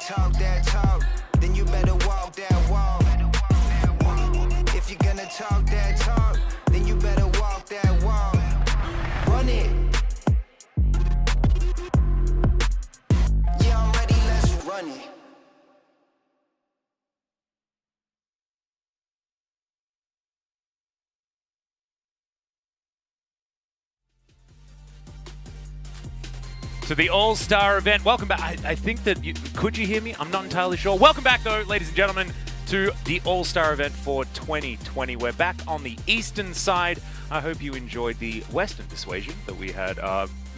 talk that talk, then you better walk that walk. If you're gonna talk that talk, then you better walk that walk. Run it. Yeah, I'm ready, let's run it. To the All-Star event. Welcome back. I think that could you hear me? I'm not entirely sure. Welcome back, though, ladies and gentlemen, to the All-Star event for 2020. We're back on the eastern side. I hope you enjoyed the western persuasion that we had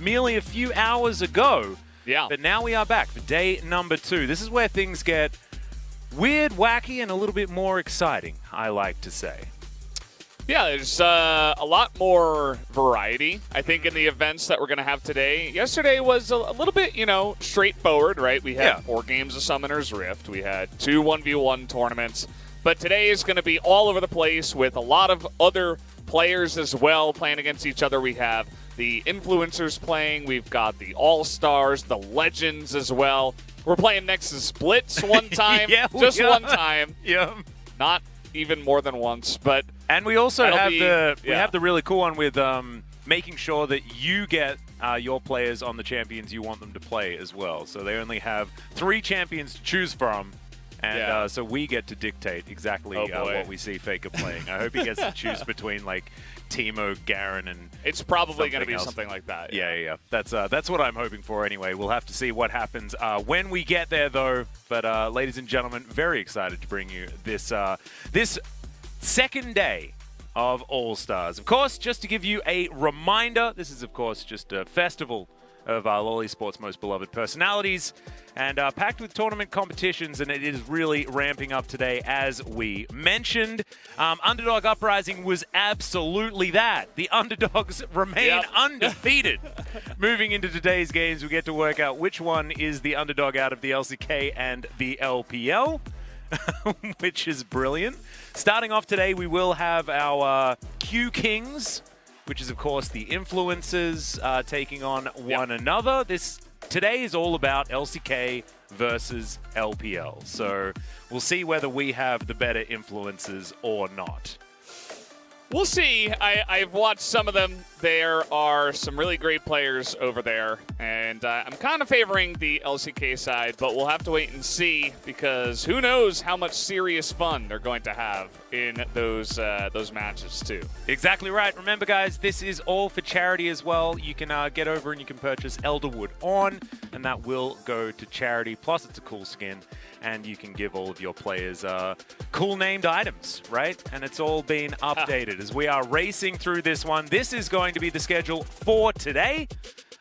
merely a few hours ago. Yeah. But now we are back for day number 2. This is where things get weird, wacky, and a little bit more exciting, I like to say. Yeah, there's a lot more variety, I think, in the events that we're going to have today. Yesterday was a little bit, straightforward, right? We had 4 games of Summoner's Rift. We had 2 1v1 tournaments. But today is going to be all over the place with a lot of other players as well playing against each other. We have the influencers playing. We've got the All-Stars, the Legends as well. We're playing Nexus Blitz one time. Just one time. Yeah. Not even more than once, but... And we also have the really cool one with making sure that you get your players on the champions you want them to play as well. So they only have 3 champions to choose from, and so we get to dictate exactly what we see FLICKR playing. I hope he gets to choose between like Teemo, Garen, and it's probably going to be else. something like that. Yeah. That's what I'm hoping for anyway. We'll have to see what happens when we get there, though. But ladies and gentlemen, very excited to bring you this this second day of All-Stars. Of course, just to give you a reminder, this is, of course, just a festival of Lolly Sport's most beloved personalities and packed with tournament competitions, and it is really ramping up today, as we mentioned. Underdog Uprising was absolutely that. The underdogs remain undefeated. Moving into today's games, we get to work out which one is the underdog out of the LCK and the LPL. Which is brilliant. Starting off today, we will have our Queue Kings, which is, of course, the influencers taking on one another. Today is all about LCK versus LPL. So we'll see whether we have the better influencers or not. We'll see. I've watched some of them. There are some really great players over there, and I'm kind of favoring the LCK side, but we'll have to wait and see because who knows how much serious fun they're going to have in those matches too. Exactly right. Remember, guys, this is all for charity as well. You can get over and you can purchase Elderwood On, and that will go to charity. Plus, it's a cool skin, and you can give all of your players cool named items, right? And it's all been updated as we are racing through this one. This is going to be the schedule for today.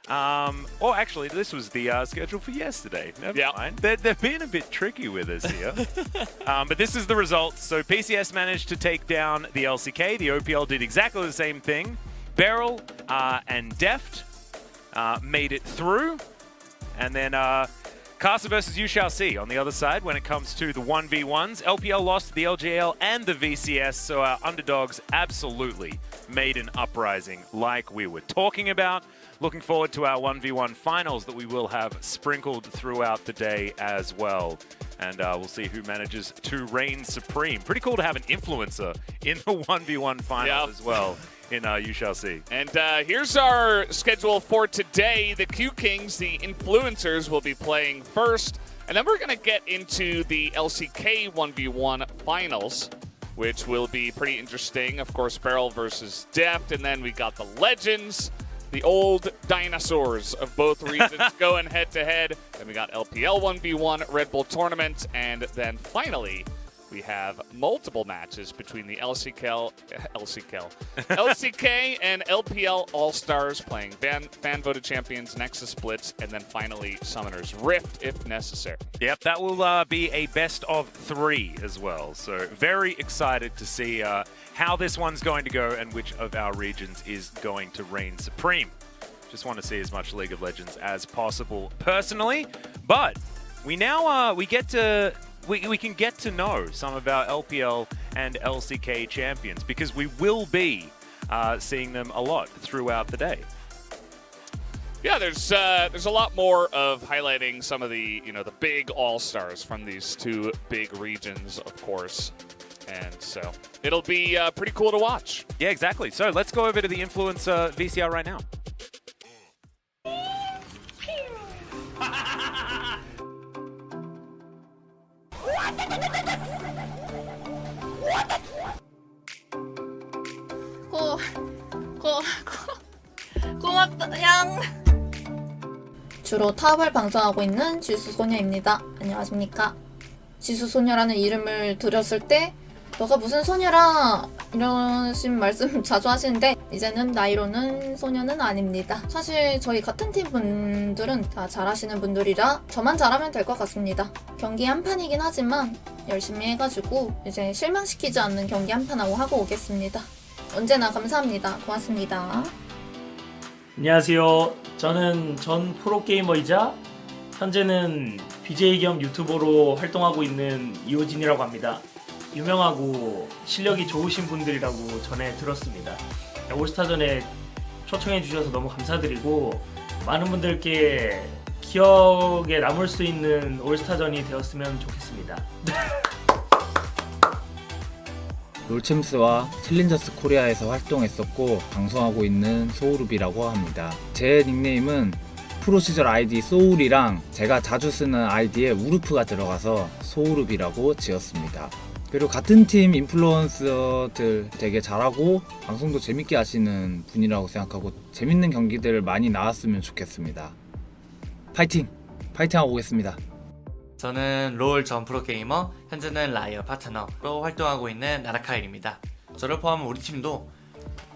Or actually, this was the schedule for yesterday. Never mind. They're being a bit tricky with us here. But this is the results. So PCS managed to take down the LCK. The OPL did exactly the same thing. Beryl and Deft made it through. And then Casa versus You Shall See on the other side when it comes to the 1v1s. LPL lost to the LGL and the VCS, so our underdogs absolutely made an uprising like we were talking about. Looking forward to our 1v1 finals that we will have sprinkled throughout the day as well. And we'll see who manages to reign supreme. Pretty cool to have an influencer in the 1v1 final as well. In You Shall See. And here's our schedule for today. The Queue Kings, the influencers, will be playing first. And then we're going to get into the LCK 1v1 finals, which will be pretty interesting. Of course, Beryl versus Deft. And then we got the Legends, the old dinosaurs of both regions going head-to-head. Then we got LPL 1v1 Red Bull Tournament. And then finally, we have multiple matches between the LCK and LPL All-Stars playing fan-voted champions, Nexus Blitz, and then finally Summoner's Rift if necessary. Yep, that will be a best of 3 as well. So very excited to see how this one's going to go and which of our regions is going to reign supreme. Just want to see as much League of Legends as possible personally. But we now we can get to know some of our LPL and LCK champions because we will be seeing them a lot throughout the day. Yeah, there's a lot more of highlighting some of the the big all-stars from these two big regions, of course, and so it'll be pretty cool to watch. Yeah, exactly. So let's go over to the Influencer VCR right now. 고맙다 양. 주로 탑을 방송하고 있는 지수소녀입니다. 안녕하십니까. 지수소녀라는 이름을 들었을 때 너가 무슨 소녀라 이러신 말씀 자주 하시는데 이제는 나이로는 소녀는 아닙니다. 사실 저희 같은 팀 분들은 다 잘하시는 분들이라 저만 잘하면 될 것 같습니다. 경기 한 판이긴 하지만 열심히 해가지고 이제 실망시키지 않는 경기 한 판하고 하고 오겠습니다. 언제나 감사합니다. 고맙습니다. 안녕하세요. 저는 전 프로게이머이자 현재는 BJ 겸 유튜버로 활동하고 있는 이호진이라고 합니다. 유명하고 실력이 좋으신 분들이라고 전해 들었습니다. 올스타전에 초청해 주셔서 너무 감사드리고 많은 분들께 기억에 남을 수 있는 올스타전이 되었으면 좋겠습니다. 롤챔스와 챌린저스 코리아에서 활동했었고 방송하고 있는 소울룹이라고 합니다. 제 닉네임은 프로 시절 아이디 소울이랑 제가 자주 쓰는 아이디에 우루프가 들어가서 소울룹이라고 지었습니다. 그리고 같은 팀 인플루언서들 되게 잘하고 방송도 재밌게 하시는 분이라고 생각하고 재밌는 경기들 많이 나왔으면 좋겠습니다. 파이팅! 파이팅 하고 오겠습니다. 저는 롤 전 프로게이머, 현재는 라이어 파트너로 활동하고 있는 나라카일입니다. 저를 포함한 우리 팀도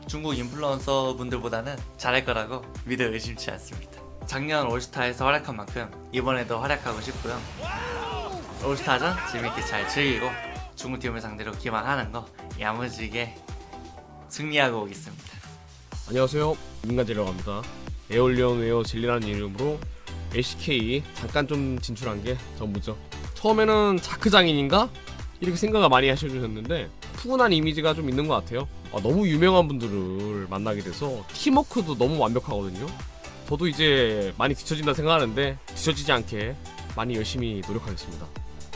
중국 인플루언서 분들보다는 잘할 거라고 믿어 의심치 않습니다. 작년 올스타에서 활약한 만큼 이번에도 활약하고 싶고요. 올스타전 재밌게 잘 즐기고 중국팀을 상대로 기망하는 거 야무지게 승리하고 오겠습니다. 안녕하세요. 민간젤이라고 합니다. 에올리온 웨어 젤리라는 이름으로 LCK 잠깐 좀 진출한 게 전부죠. 처음에는 자크 장인인가? 이렇게 생각을 많이 하셔주셨는데 푸근한 이미지가 좀 있는 것 같아요. 너무 유명한 분들을 만나게 돼서 팀워크도 너무 완벽하거든요. 저도 이제 많이 뒤처진다 생각하는데 뒤처지지 않게 많이 열심히 노력하겠습니다.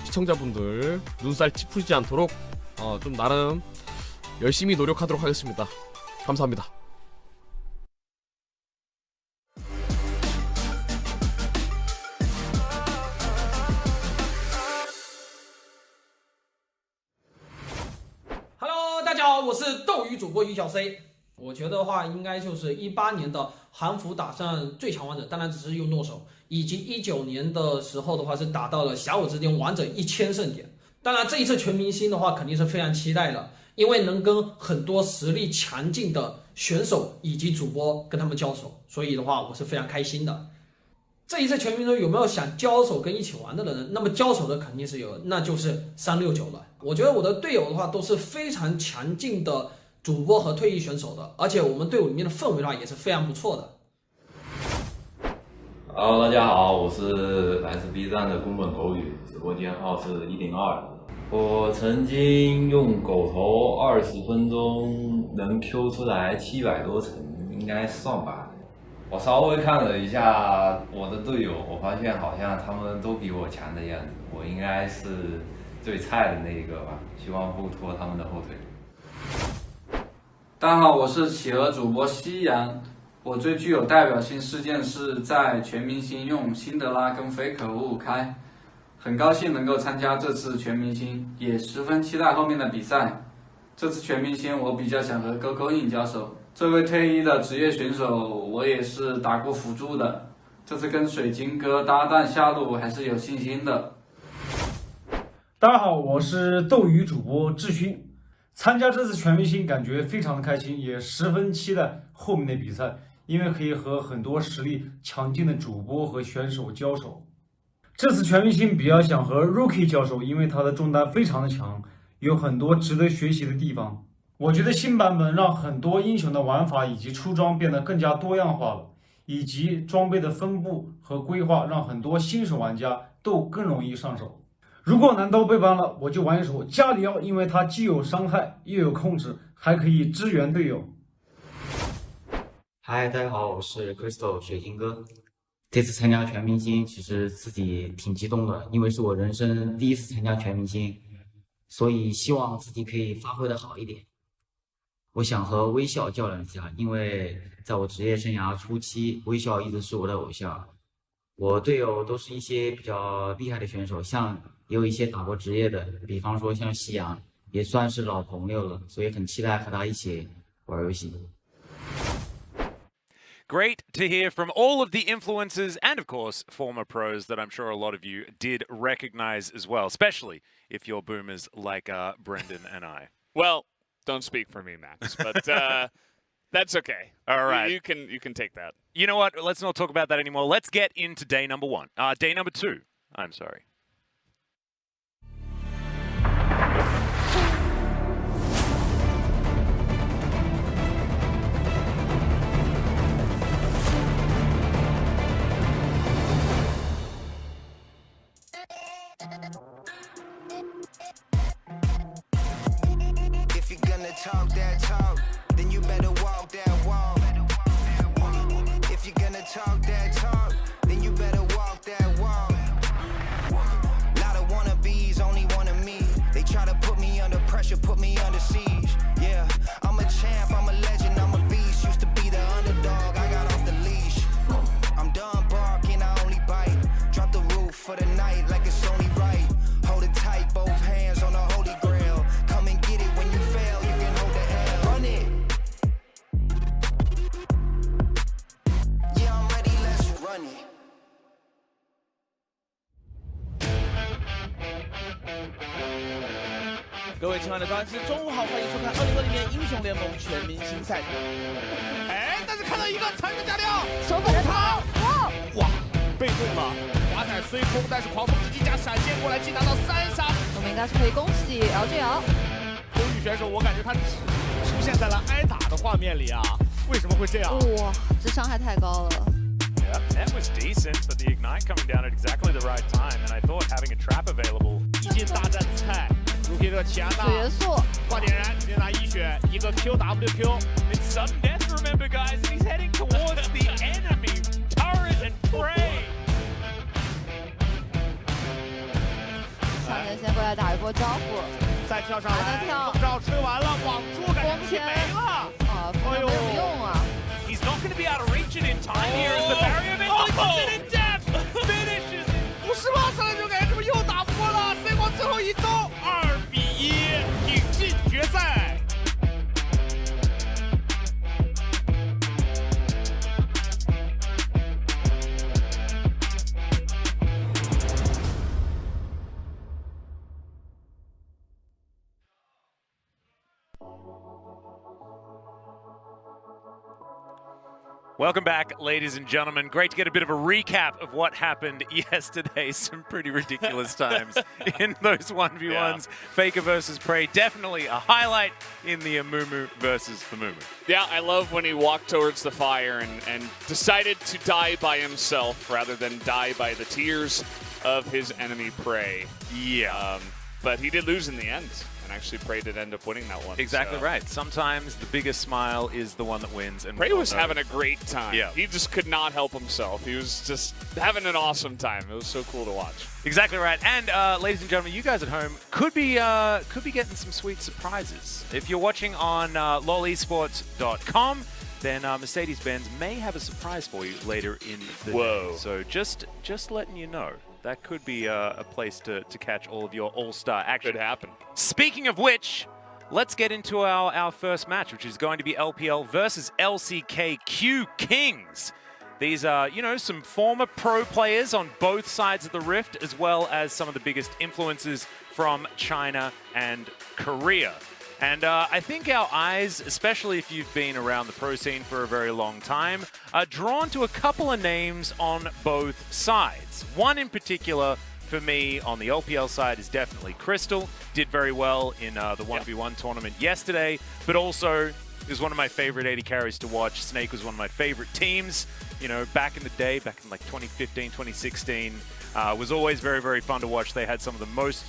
시청자분들 눈살 찌푸리지 않도록 좀 나름 열심히 노력하도록 하겠습니다. 감사합니다. Hello， 大家好，我是斗鱼主播于小 C。我觉得话应该就是18年的韩服打上最强王者，当然只是用诺手，以及19年的时候的话是打到了侠武之巅王者1000胜点。当然这一次全明星的话肯定是非常期待的，因为能跟很多实力强劲的选手以及主播跟他们交手，所以的话我是非常开心的。这一次全明星有没有想交手跟一起玩的人呢？那么交手的肯定是有，那就是369了。我觉得我的队友的话都是非常强劲的主播和退役选手的，而且我们队伍里面的氛围的话也是非常不错的。Hello， 大家好，我是来自 B 站的宫本狗语，直播间号是102。我曾经用狗头20分钟能 Q 出来700多层，应该算吧。我稍微看了一下我的队友，我发现好像他们都比我强的样子，我应该是最菜的那一个吧，希望不拖他们的后腿。大家好，我是企鹅主播夕阳。我最具有代表性事件是在全明星用辛德拉跟FLICKR 5-5开，很高兴能够参加这次全明星，也十分期待后面的比赛。这次全明星我比较想和GoGoIn交手，这位退役的职业选手我也是打过辅助的，这次跟水晶哥搭档下路还是有信心的。大家好，我是斗鱼主播志勋。参加这次全明星感觉非常的开心，也十分期待后面的比赛，因为可以和很多实力强劲的主播和选手交手。这次全明星比较想和 Rookie 交手，因为他的中单非常的强，有很多值得学习的地方。我觉得新版本让很多英雄的玩法以及出装变得更加多样化了，以及装备的分布和规划让很多新手玩家都更容易上手。如果男刀被ban了，我就玩一手加里奥，因为它既有伤害又有控制，还可以支援队友。嗨，大家好，我是 Crystal 水晶哥。这次参加全明星，其实自己挺激动的，因为是我人生第一次参加全明星，所以希望自己可以发挥的好一点。我想和微笑较量一下，因为在我职业生涯初期，微笑一直是我的偶像。我队友都是一些比较厉害的选手，像也有一些打过职业的，比方说像夕阳，也算是老朋友了，所以很期待和他一起玩游戏。Great to hear from all of the influencers and, of course, former pros that I'm sure a lot of you did recognize as well, especially if you're boomers like Brendan and I. Well, don't speak for me, Max, but that's okay. All right. You can take that. You know what? Let's not talk about that anymore. Let's get into day number one. Day number two. I'm sorry. If you're gonna talk that talk, then you better walk that walk. If you're gonna talk that talk, then you better walk that walk. Lot of wannabes, only one of me. They try to put me under pressure, put me under siege. Yeah, I'm a champ, I'm a legend, I'm a beast. Used to be the underdog, I got off the leash. I'm done barking, I only bite. Drop the roof for the night like it's only right. Hold it tight, both hands on the holy grail. Come and get it when you fail, you can hold the hell. Run it. Yeah, I'm ready, let's run it. 各位亲爱的观众，中午好，欢迎收看2020年英雄联盟全明星赛。哎，但是看到一个残忍假料，手本人逃，哇，被动了。华彩虽空，但是狂风直击加闪现过来，竟拿到3杀。我们应该是可以恭喜 LGL。中羽选手，我感觉他出现在了挨打的画面里啊，为什么会这样？哇，这伤害太高了。Yeah, that was decent, but the ignite coming down at exactly the right time, and I thought having a trap available. 一进大战菜，如铁的钱呐，水元素，挂点燃，直接拿一血，一个 QWQ。 It's sudden death, remember, guys, and he's heading towards the enemy turret and prey. 上前先过来打一波招呼，再跳上来，跳，罩吹完了，网住感觉没了。啊，没有用啊。He's not going to be able to reach it in time here as the barrier eventually puts it in depth. Finishes it. 不是吧？上来就感觉这么又打不过了。C 光最后一刀，2比1，挺进决赛。Welcome back, ladies and gentlemen. Great to get a bit of a recap of what happened yesterday. Some pretty ridiculous times in those 1v1s. Yeah. FLICKR versus Prey, definitely a highlight in the Amumu versus Amumu. Yeah, I love when he walked towards the fire and decided to die by himself rather than die by the tears of his enemy Prey. Yeah. But he did lose in the end. Actually, Prey did end up winning that one. Exactly right. Sometimes the biggest smile is the one that wins. And Prey was having a great time. Yeah. He just could not help himself. He was just having an awesome time. It was so cool to watch. Exactly right. And ladies and gentlemen, you guys at home could be getting some sweet surprises. If you're watching on lolesports.com, then Mercedes-Benz may have a surprise for you later in the day. So just letting you know. That could be a place to catch all of your all-star action. Could happen. Speaking of which, let's get into our first match, which is going to be LPL versus LCK Queue Kings. These are, you know, some former pro players on both sides of the rift, as well as some of the biggest influences from China and Korea. And I think our eyes, especially if you've been around the pro scene for a very long time, are drawn to a couple of names on both sides. One in particular, for me, on the LPL side is definitely Crystal. Did very well in the 1v1 tournament yesterday, but also is one of my favorite 80 carries to watch. Snake was one of my favorite teams, you know, back in the day, back in like 2015, 2016. Was always very, very fun to watch. They had some of the most...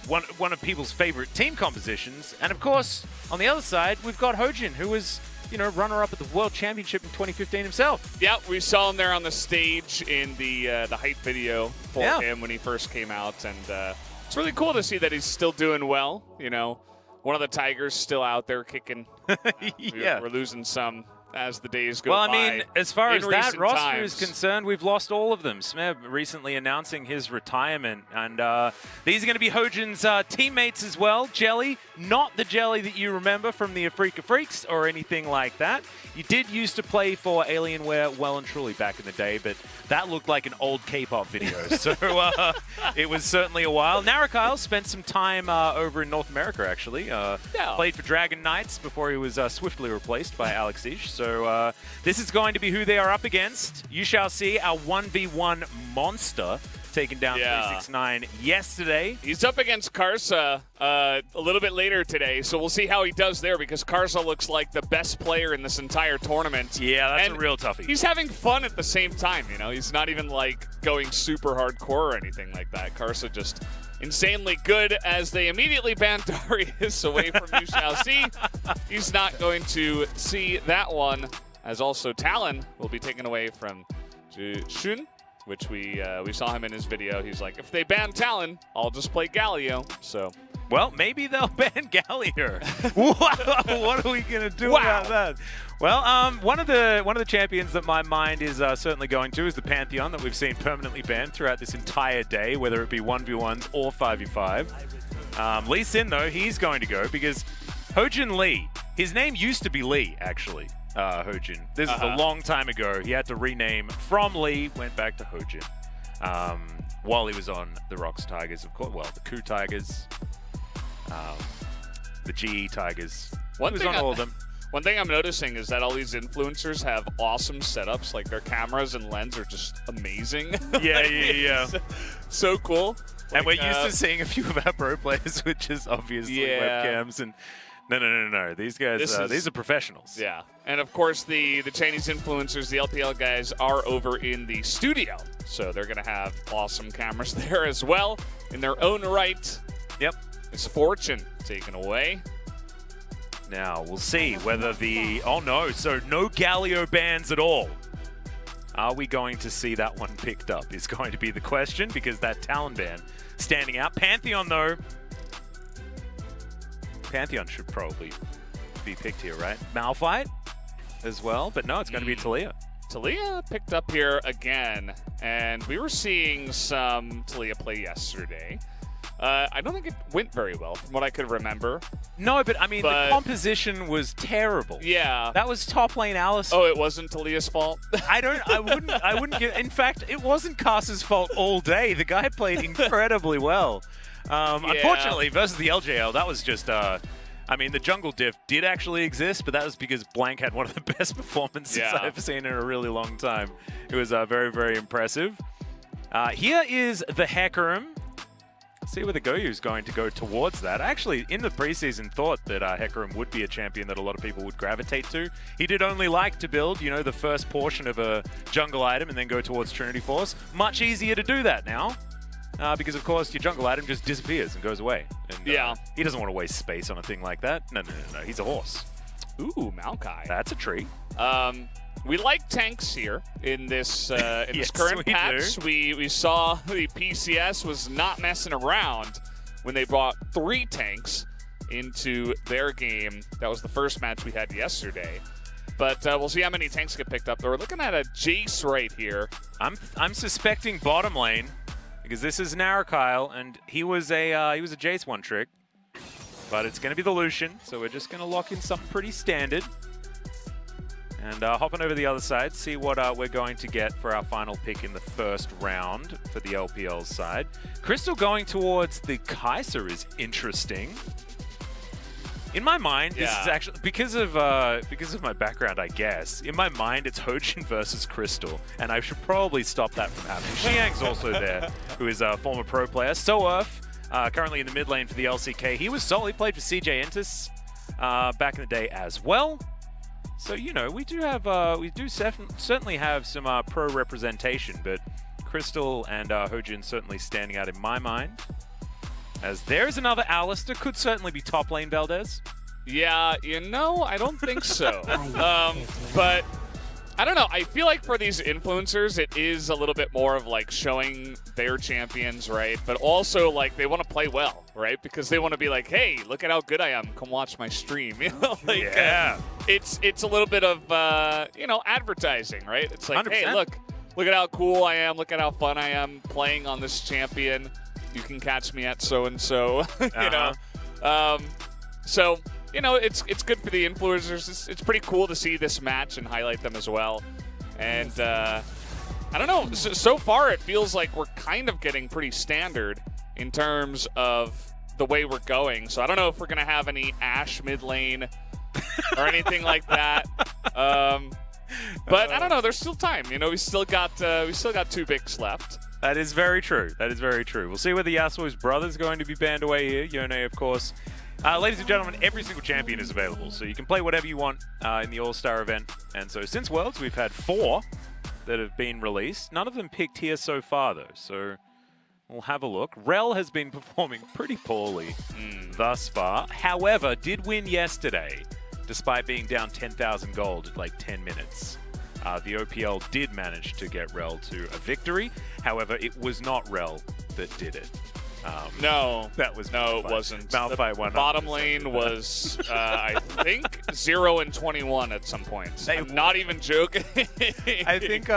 one of people's favorite team compositions. And of course, on the other side, we've got Hojin, who was you know, runner-up at the World Championship in 2015 himself. Yeah, we saw him there on the stage in the hype video for him when he first came out, and it's really cool to see that he's still doing well. You know, one of the Tigers still out there kicking. We're losing some as the days go by. Well, I mean, as far as that roster is times. concerned, we've lost all of them. Smeb recently announcing his retirement, and these are going to be Hojin's teammates as well. Jelly, not the Jelly that you remember from the FLICKR Freaks or anything like that. You did used to play for Alienware well and truly back in the day, but that looked like an old K-pop video, so it was certainly a while. Narakyle spent some time over in North America, actually. Played for Dragon Knights before he was swiftly replaced by Alex Ish. So this is going to be who they are up against. You shall see our 1v1 monster taking down 369 yesterday. He's up against Karsa a little bit later today, so we'll see how he does there, because Karsa looks like the best player in this entire tournament. Yeah, that's a real toughie. He's having fun at the same time, you know? He's not even, like, going super hardcore or anything like that. Karsa just insanely good as they immediately ban Darius away from You Shall See. He's not going to see that one, as also Talon will be taken away from Shun, which we saw him in his video. He's like, if they ban Talon, I'll just play Galio. So, well, maybe they'll ban Galio. What are we gonna do about that? Well, one of the champions that my mind is certainly going to is the Pantheon that we've seen permanently banned throughout this entire day, whether it be 1v1s or 5v5. Lee Sin, though, he's going to go because Hojin Lee, his name used to be Lee, actually. Hojin. This is a long time ago. He had to rename from Lee, went back to Hojin. While he was on the Rox Tigers, of course. Well, the Coup Tigers, the GE Tigers. He was on all of them. One thing I'm noticing is that all these influencers have awesome setups. Like, their cameras and lens are just amazing. Yeah. So cool. And we're used to seeing a few of our pro players, which is obviously webcams and. No. These guys, these are professionals. Yeah. And, of course, the Chinese influencers, the LPL guys, are over in the studio. So they're going to have awesome cameras there as well in their own right. Yep. It's Fortune taken away. Now, we'll see whether the... Oh, no. So no Galio bans at all. Are we going to see that one picked up is going to be the question, because that Talon ban standing out. Pantheon, though... Pantheon should probably be picked here, right? Malphite as well, but no, it's going to be Taliyah. Taliyah picked up here again, and we were seeing some Taliyah play yesterday. I don't think it went very well, from what I could remember. No, but I mean, the composition was terrible. Yeah. That was top lane Alice. Oh, it wasn't Taliyah's fault? I wouldn't give, in fact, it wasn't Karsa's fault all day. The guy played incredibly well. Unfortunately, versus the LJL, that was just, I mean, the jungle diff did actually exist, but that was because Blank had one of the best performances I've seen in a really long time. It was very, very impressive. Here is the Hecarim. See where the Goyu is going to go towards that. I actually, in the preseason, thought that Hecarim would be a champion that a lot of people would gravitate to. He did only like to build, you know, the first portion of a jungle item and then go towards Trinity Force. Much easier to do that now. Because, of course, your jungle item just disappears and goes away. And, he doesn't want to waste space on a thing like that. No. He's a horse. Ooh, Maokai. That's a tree. We like tanks here in this this current patch. We saw the PCS was not messing around when they brought 3 tanks into their game. That was the first match we had yesterday. But we'll see how many tanks get picked up. We're looking at a Jace right here. I'm suspecting bottom lane. Because this is Narakyle, and he was a Jace one trick, but it's going to be the Lucian, so we're just going to lock in something pretty standard, and hopping over the other side, see what we're going to get for our final pick in the first round for the LPL side. Crystal going towards the Kaiser is interesting. In my mind, this is actually because of my background, I guess. In my mind, it's Hojin versus Crystal, and I should probably stop that from happening. Xiang's also there, who is a former pro player. Soerf, currently in the mid lane for the LCK. He was solely played for CJ Entus back in the day as well. So you know, we do certainly have some pro representation, but Crystal and Hojin certainly standing out in my mind. As there's another Alistair, could certainly be top lane Valdez. Yeah, you know, I don't think so. But I don't know. I feel like for these influencers, it is a little bit more of like showing their champions, right? But also like they want to play well, right? Because they want to be like, hey, look at how good I am. Come watch my stream. You know, like Yeah. It's a little bit of you know, advertising, right? It's like, 100%. hey, look at how cool I am. Look at how fun I am playing on this champion. You can catch me at so and so. You know, so. You know, it's good for the influencers. It's pretty cool to see this match and highlight them as well. And I don't know. So far, it feels like we're kind of getting pretty standard in terms of the way we're going. So I don't know if we're gonna have any Ashe mid lane or anything like that. But I don't know. There's still time. You know, we still got 2 picks left. That is very true. That is very true. We'll see whether Yasuo's brother's going to be banned away here. Yone, of course. Ladies and gentlemen, every single champion is available, so you can play whatever you want in the All-Star event. And so since Worlds, we've had 4 that have been released. None of them picked here so far, though, so we'll have a look. Rel has been performing pretty poorly thus far. However, did win yesterday, despite being down 10,000 gold at like 10 minutes. The OPL did manage to get Rel to a victory. However, it was not Rel that did it. No, that was it wasn't. Malphite won. Bottom lane was, I think, 0-21 at some points. I'm not even joking. I think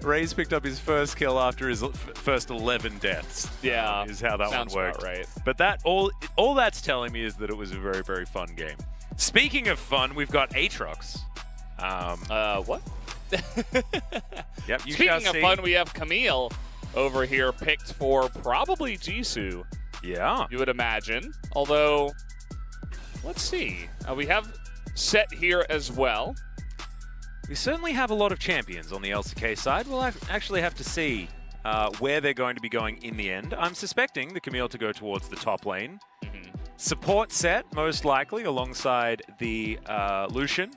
Ray's picked up his first kill after his first 11 deaths. Yeah, is how that sounds one worked. about right. But that all that's telling me is that it was a very, very fun game. Speaking of fun, we've got Aatrox. What? Yep. Speaking of fun, we have Camille over here picked for probably Jisoo. Yeah. You would imagine. Although, let's see. We have Set here as well. We certainly have a lot of champions on the LCK side. We'll actually have to see where they're going to be going in the end. I'm suspecting the Camille to go towards the top lane. Support Set, most likely, alongside the Lucian.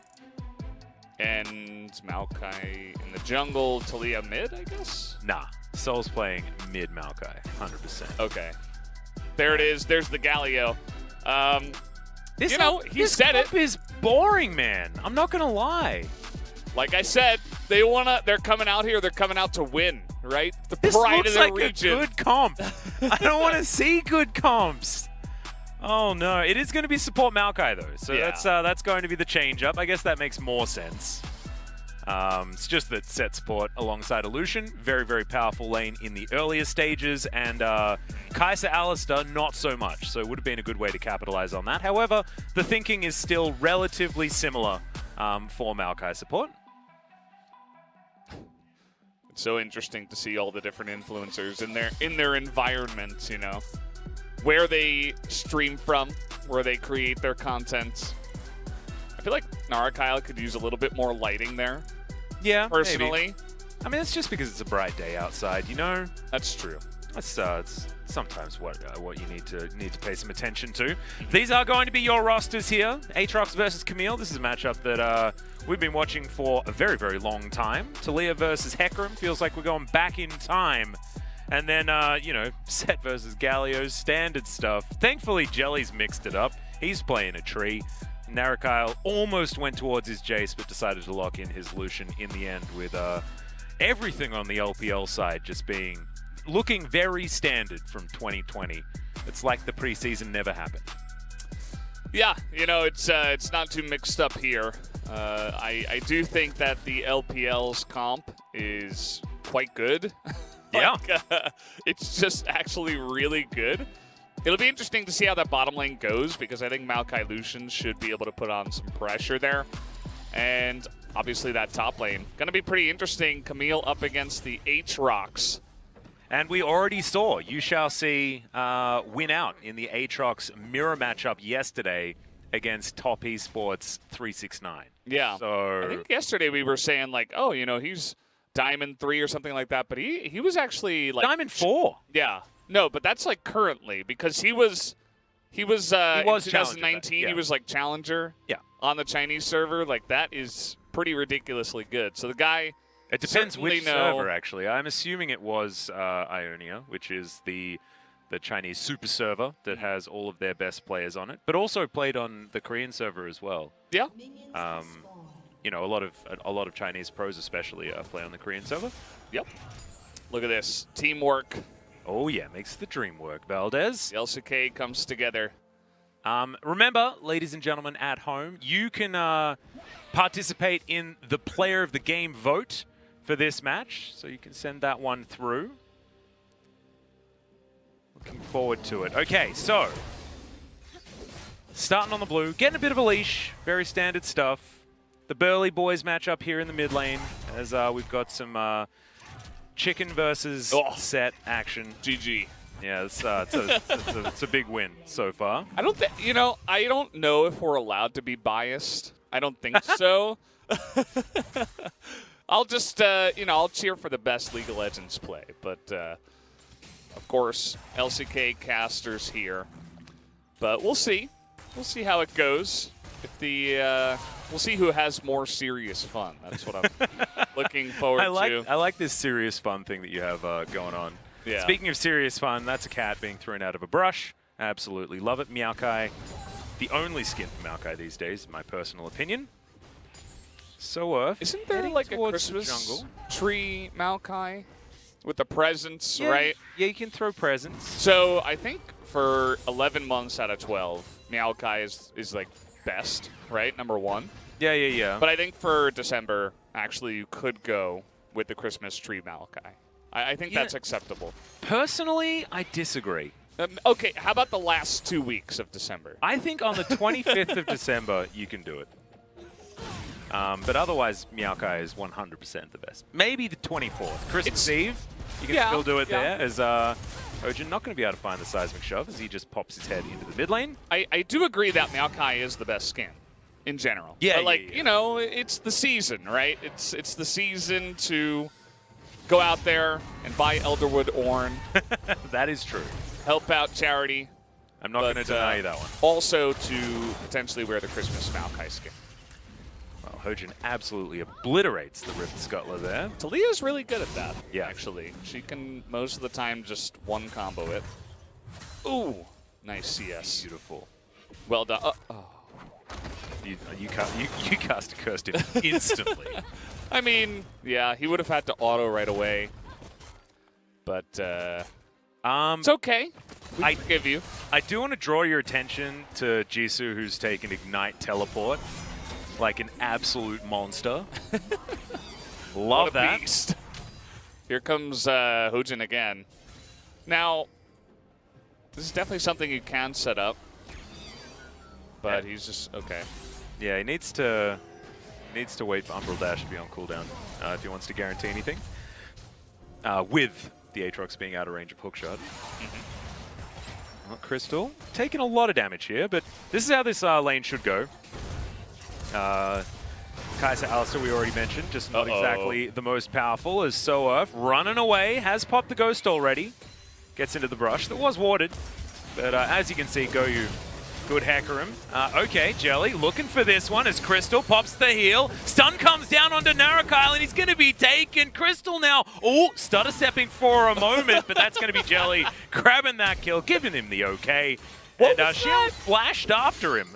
And Maokai in the jungle, Talia mid, I guess? Nah. Soul's playing mid Maokai, 100%. Okay. There it is. There's the Galio. This you know, he said it. This is boring, man. I'm not going to lie. Like I said, they're coming out here. They're coming out to win, right? The this pride looks of their like region. A good comp. I don't want to see good comps. Oh, no. It is going to be support Maokai, though. So yeah. that's going to be the change-up. I guess that makes more sense. It's just that Set support alongside Lucian, very, very powerful lane in the earlier stages, and Kai'Sa Alistar, not so much, so it would have been a good way to capitalize on that. However, the thinking is still relatively similar for Maokai support. It's so interesting to see all the different influencers in their environments, you know, where they stream from, where they create their content. I feel like Narakyle could use a little bit more lighting there. Yeah, personally. Maybe. I mean, it's just because it's a bright day outside, you know. That's true. It's sometimes what you need to pay some attention to. These are going to be your rosters here. Aatrox versus Camille. This is a matchup that we've been watching for a very, very long time. Talia versus Hecarim feels like we're going back in time. And then, you know, Set versus Galio, standard stuff. Thankfully, Jelly's mixed it up. He's playing a tree. Narakyle almost went towards his Jace, but decided to lock in his Lucian in the end with everything on the LPL side just looking very standard from 2020. It's like the preseason never happened. Yeah, you know, it's not too mixed up here. I do think that the LPL's comp is quite good. Yeah. It's just actually really good. It'll be interesting to see how that bottom lane goes, because I think Maokai Lucian should be able to put on some pressure there. And obviously that top lane. Going to be pretty interesting. Camille up against the Aatrox. And we already saw You Shall See win out in the Aatrox mirror matchup yesterday against Top Esports 369. Yeah. So I think yesterday we were saying like, oh, you know, he's Diamond 3 or something like that, but he was actually like Diamond 4. Yeah. No, but that's like currently, because he was in 2019, he was like challenger on the Chinese server. Like, that is pretty ridiculously good. So the guy, it depends which server, actually. I'm assuming it was Ionia, which is the the Chinese super server that has all of their best players on it, but also played on the Korean server as well. Yeah. You know, a lot of Chinese pros especially play on the Korean server. Yep. Look at this teamwork. Oh yeah, makes the dream work. Valdez. The LCK comes together. Remember, ladies and gentlemen at home, you can participate in the player of the game vote for this match, so you can send that one through. Looking forward to it. Okay, so starting on the blue, getting a bit of a leash, very standard stuff. The Burley boys match up here in the mid lane as we've got some chicken versus set action. GG. Yeah, it's a big win so far. I don't think, you know, I don't know if we're allowed to be biased. I don't think so. I'll just, you know, I'll cheer for the best League of Legends play. But, of course, LCK casters here. But we'll see. We'll see how it goes. If the, we'll see who has more serious fun. That's what I'm looking forward to. I like this serious fun thing that you have going on. Yeah. Speaking of serious fun, that's a cat being thrown out of a brush. Absolutely love it. Maokai, the only skin for Maokai these days, in my personal opinion. So, isn't there like a Christmas tree Maokai with the presents, right? Yeah, you can throw presents. So I think for 11 months out of 12, Maokai is like best, right? Number 1. Yeah. But I think for December, actually, you could go with the Christmas tree Maokai. I think that's acceptable. Personally, I disagree. Okay, how about the last 2 weeks of December? I think on the 25th of December, you can do it. But otherwise, Maokai is 100% the best. Maybe the 24th. Christmas Eve, you can still do it there, as Ojin not going to be able to find the seismic shove as he just pops his head into the mid lane. I do agree that Maokai is the best skin in general. Yeah, but like, you know, it's the season, right? It's the season to go out there and buy Elderwood Ornn. That is true. Help out charity. I'm not going to deny you that one. Also to potentially wear the Christmas Maokai skin. Well, Hojin absolutely obliterates the Rift Scuttler there. Talia's really good at that, yeah. Actually. She can, most of the time, just one combo it. Ooh, nice CS. Beautiful. Well done. You cast a curse him instantly. I mean, yeah, he would have had to auto right away. But, it's okay. I forgive you. I do want to draw your attention to Jisoo, who's taken Ignite Teleport like an absolute monster. Love what a that. Beast. Here comes Hojin again. Now, this is definitely something you can set up. But he's just, okay. Yeah, he needs to wait for Umbral Dash to be on cooldown if he wants to guarantee anything. With the Aatrox being out of range of hookshot. Well, Crystal taking a lot of damage here, but this is how this lane should go. Kaiser Alistair, we already mentioned, just not exactly the most powerful, as Soerf running away, has popped the Ghost already. Gets into the brush. That was warded, but as you can see, Goyu could hecker him. Okay, Jelly looking for this one as Crystal pops the heal. Stun comes down onto Narakyle and he's going to be taken. Crystal now, stutter stepping for a moment, but that's going to be Jelly grabbing that kill, giving him the okay. And Xiang flashed after him.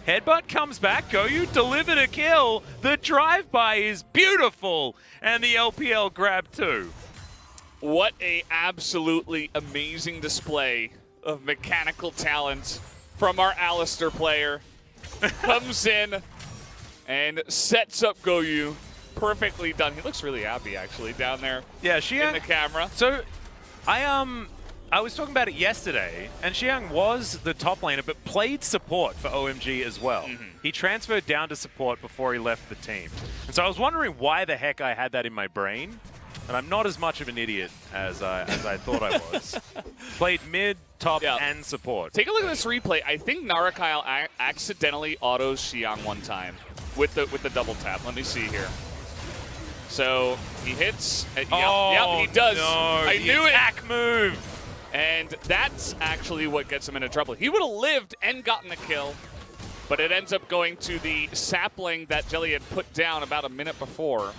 Headbutt comes back. Goyu delivered a kill. The drive-by is beautiful. And the LPL grab too. What a absolutely amazing display of mechanical talent from our Alistair player. Comes in and sets up Goyu. Perfectly done. He looks really happy, actually, down there in the camera. So, I was talking about it yesterday, and Xiang was the top laner, but played support for OMG as well. He transferred down to support before he left the team. And so I was wondering why the heck I had that in my brain. And I'm not as much of an idiot as I thought I was. Played mid, top, and support. Take a look at this replay. I think Narakyle accidentally autos Xiang one time with the double tap. Let me see here. So he hits. Yep, he does. No, I knew it. Attack move. And that's actually what gets him into trouble. He would have lived and gotten a kill, but it ends up going to the sapling that Jelly had put down about a minute before.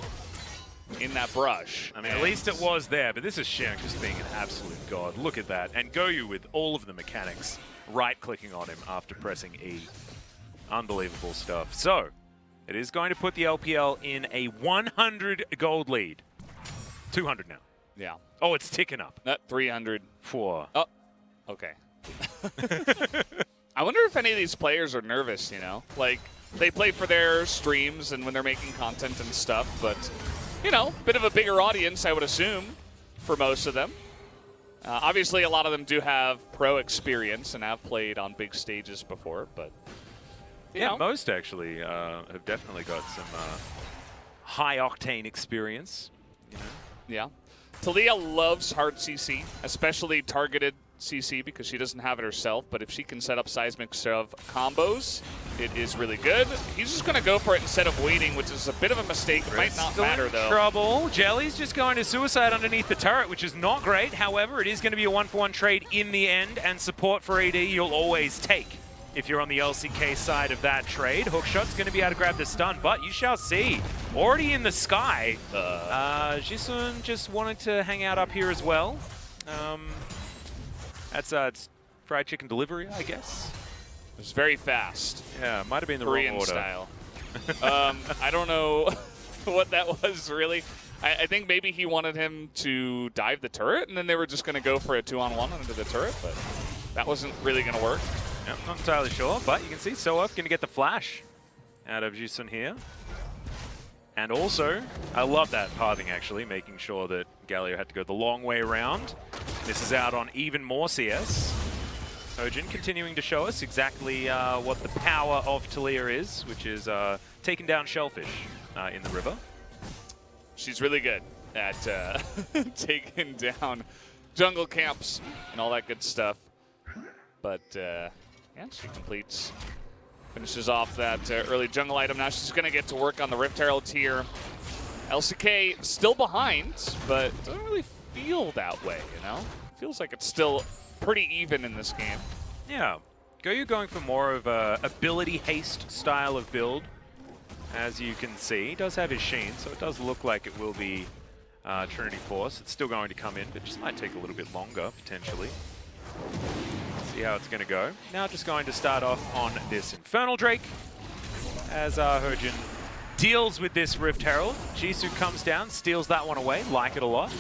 in that brush. I mean, at least it was there, but this is Shank just being an absolute god. Look at that. And Goyu with all of the mechanics, right-clicking on him after pressing E. Unbelievable stuff. So, it is going to put the LPL in a 100 gold lead. 200 now. Yeah. Oh, it's ticking up. 300. 4. Oh, okay. I wonder if any of these players are nervous, you know? Like, they play for their streams and when they're making content and stuff, but, you know, bit of a bigger audience, I would assume, for most of them. Obviously, a lot of them do have pro experience and have played on big stages before, but, you know. Most actually have definitely got some high-octane experience, you know? Yeah. Talia loves hard CC, especially targeted CC because she doesn't have it herself, but if she can set up seismic shove combos, it is really good. He's just going to go for it instead of waiting, which is a bit of a mistake. It might not matter, though. Trouble. Jelly's just going to suicide underneath the turret, which is not great. However, it is going to be a 1-for-1 trade in the end, and support for AD you'll always take. If you're on the LCK side of that trade, Hookshot's going to be able to grab the stun, but you shall see. Already in the sky. Jisun just wanted to hang out up here as well. That's it's fried chicken delivery, I guess. It was very fast. Yeah, might have been the Korean wrong order. style. I don't know what that was, really. I think maybe he wanted him to dive the turret, and then they were just going to go for a 2-on-1 under the turret, but that wasn't really going to work. Yeah, not entirely sure, but you can see Soaf going to get the flash out of Jisun here. And also, I love that pathing actually, making sure that Galio had to go the long way around. This is out on even more CS. Hojin continuing to show us exactly what the power of Talia is, which is taking down shellfish in the river. She's really good at taking down jungle camps and all that good stuff. But yeah, she completes, finishes off that early jungle item. Now she's going to get to work on the Rift Herald here. LCK still behind, but doesn't really feel that way, you know? Feels like it's still pretty even in this game. Yeah. Goyu going for more of a ability haste style of build, as you can see. He does have his Sheen, so it does look like it will be Trinity Force. It's still going to come in, but just might take a little bit longer, potentially. See how it's going to go. Now just going to start off on this Infernal Drake, as Hojin deals with this Rift Herald. Jisoo comes down, steals that one away, like it a lot.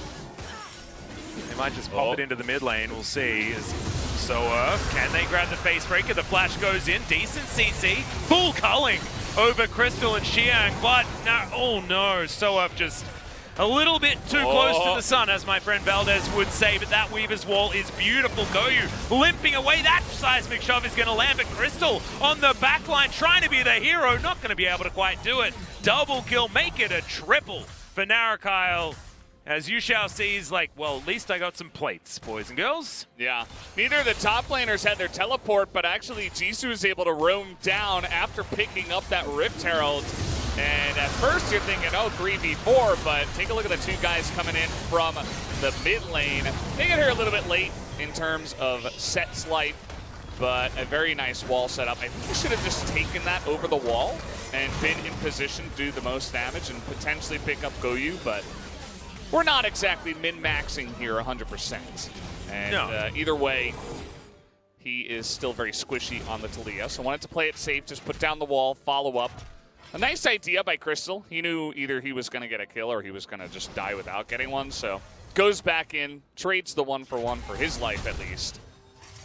They might just pop it into the mid lane, we'll see. Can they grab the face breaker? The flash goes in, decent CC, full culling over Crystal and Xiang, but no, oh no, Soaf just a little bit too close to the sun, as my friend Valdez would say, but that Weaver's Wall is beautiful. Goyu limping away, that seismic shove is going to land, but Crystal on the back line trying to be the hero, not going to be able to quite do it. Double kill, make it a triple for Narakyle. As you shall see, he's like, well, at least I got some plates, boys and girls. Yeah. Neither of the top laners had their teleport, but actually Jisoo was able to roam down after picking up that Rift Herald. And at first you're thinking, oh, 3v4, but take a look at the two guys coming in from the mid lane. They get here a little bit late in terms of Set's life, but a very nice wall setup. I think they should have just taken that over the wall and been in position to do the most damage and potentially pick up Goyu, but we're not exactly min-maxing here 100%. And no. Either way, he is still very squishy on the Talia. So wanted to play it safe, just put down the wall, follow up. A nice idea by Crystal. He knew either he was going to get a kill or he was going to just die without getting one. So goes back in, trades the 1-for-1 for his life at least.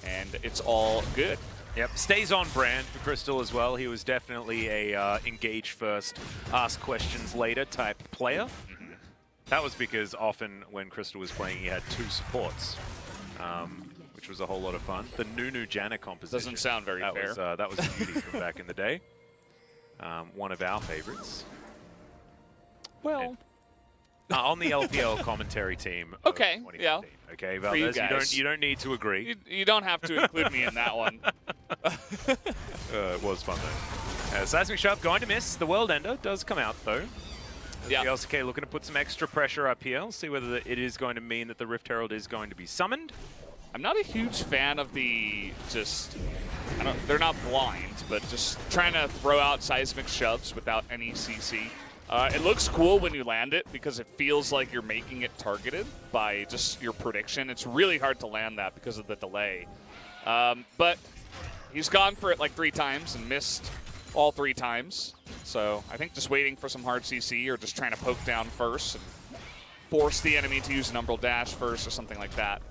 And it's all good. Yep, stays on brand for Crystal as well. He was definitely a engage first, ask questions later type player. That was because often when Crystal was playing, he had two supports, which was a whole lot of fun. The Nunu Janna composition. Doesn't sound very fair. That was a beauty from back in the day. One of our favorites. Well, on the LPL commentary team. Okay, yeah. Okay, Valdez, you don't need to agree. You don't have to include me in that one. It was fun though. Seismic Shove going to miss. The World Ender does come out though. Yeah. The LCK looking to put some extra pressure up here. See whether it is going to mean that the Rift Herald is going to be summoned. I'm not a huge fan of the they're not blind, but just trying to throw out seismic shoves without any CC. It looks cool when you land it because it feels like you're making it targeted by just your prediction. It's really hard to land that because of the delay. But he's gone for it like 3 times and missed all 3 times. So I think just waiting for some hard CC or just trying to poke down first and force the enemy to use an Umbral Dash first or something like that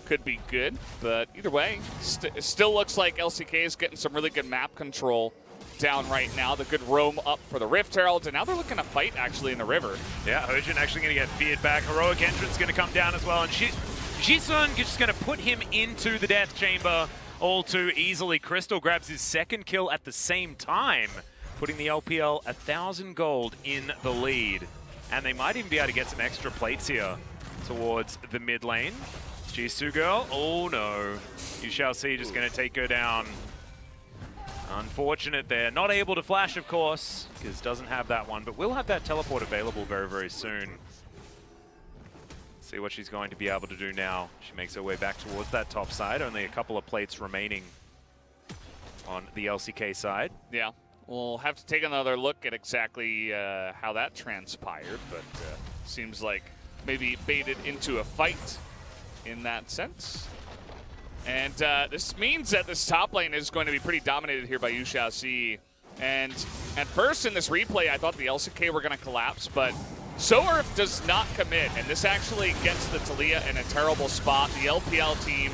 could be good. But either way, it still looks like LCK is getting some really good map control down right now. The good roam up for the Rift Herald, and now they're looking to fight actually in the river. Yeah, Hojin actually going to get feared back. Heroic Entrance going to come down as well, and Jisun just going to put him into the death chamber all too easily. Crystal grabs his 2nd kill at the same time, putting the LPL 1,000 gold in the lead. And they might even be able to get some extra plates here towards the mid lane. Jisoo girl, oh no. You shall see, just going to take her down. Unfortunate there. Not able to flash, of course, because doesn't have that one, but will have that teleport available very, very soon. See what she's going to be able to do now. She makes her way back towards that top side. Only a couple of plates remaining on the LCK side. Yeah, we'll have to take another look at exactly how that transpired, but seems like maybe baited into a fight in that sense. And this means that this top lane is going to be pretty dominated here by You Shall See. And at first in this replay, I thought the LCK were going to collapse, but Soerf does not commit, and this actually gets the Taliyah in a terrible spot. The LPL team,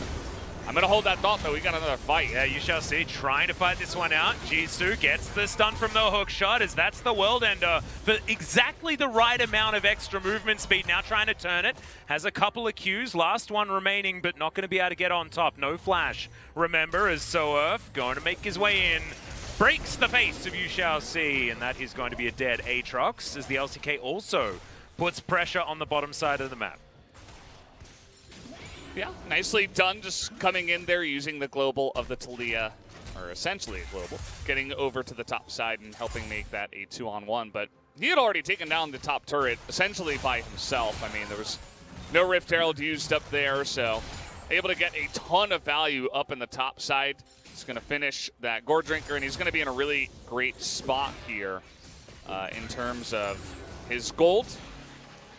I'm going to hold that thought, though. We got another fight. Yeah, You Shall See trying to fight this one out. Jisoo gets the stun from the hook shot, as that's the world ender for exactly the right amount of extra movement speed. Now trying to turn it. Has a couple of Qs, last one remaining, but not going to be able to get on top. No flash, remember, as Soerf going to make his way in. Breaks the face of You Shall See, and that is going to be a dead Aatrox, as the LCK also puts pressure on the bottom side of the map. Yeah, nicely done, just coming in there using the global of the Taliyah, or essentially a global, getting over to the top side and helping make that a 2-on-1. But he had already taken down the top turret essentially by himself. I mean, there was no Rift Herald used up there, so able to get a ton of value up in the top side. He's going to finish that Gore Drinker, and he's going to be in a really great spot here in terms of his gold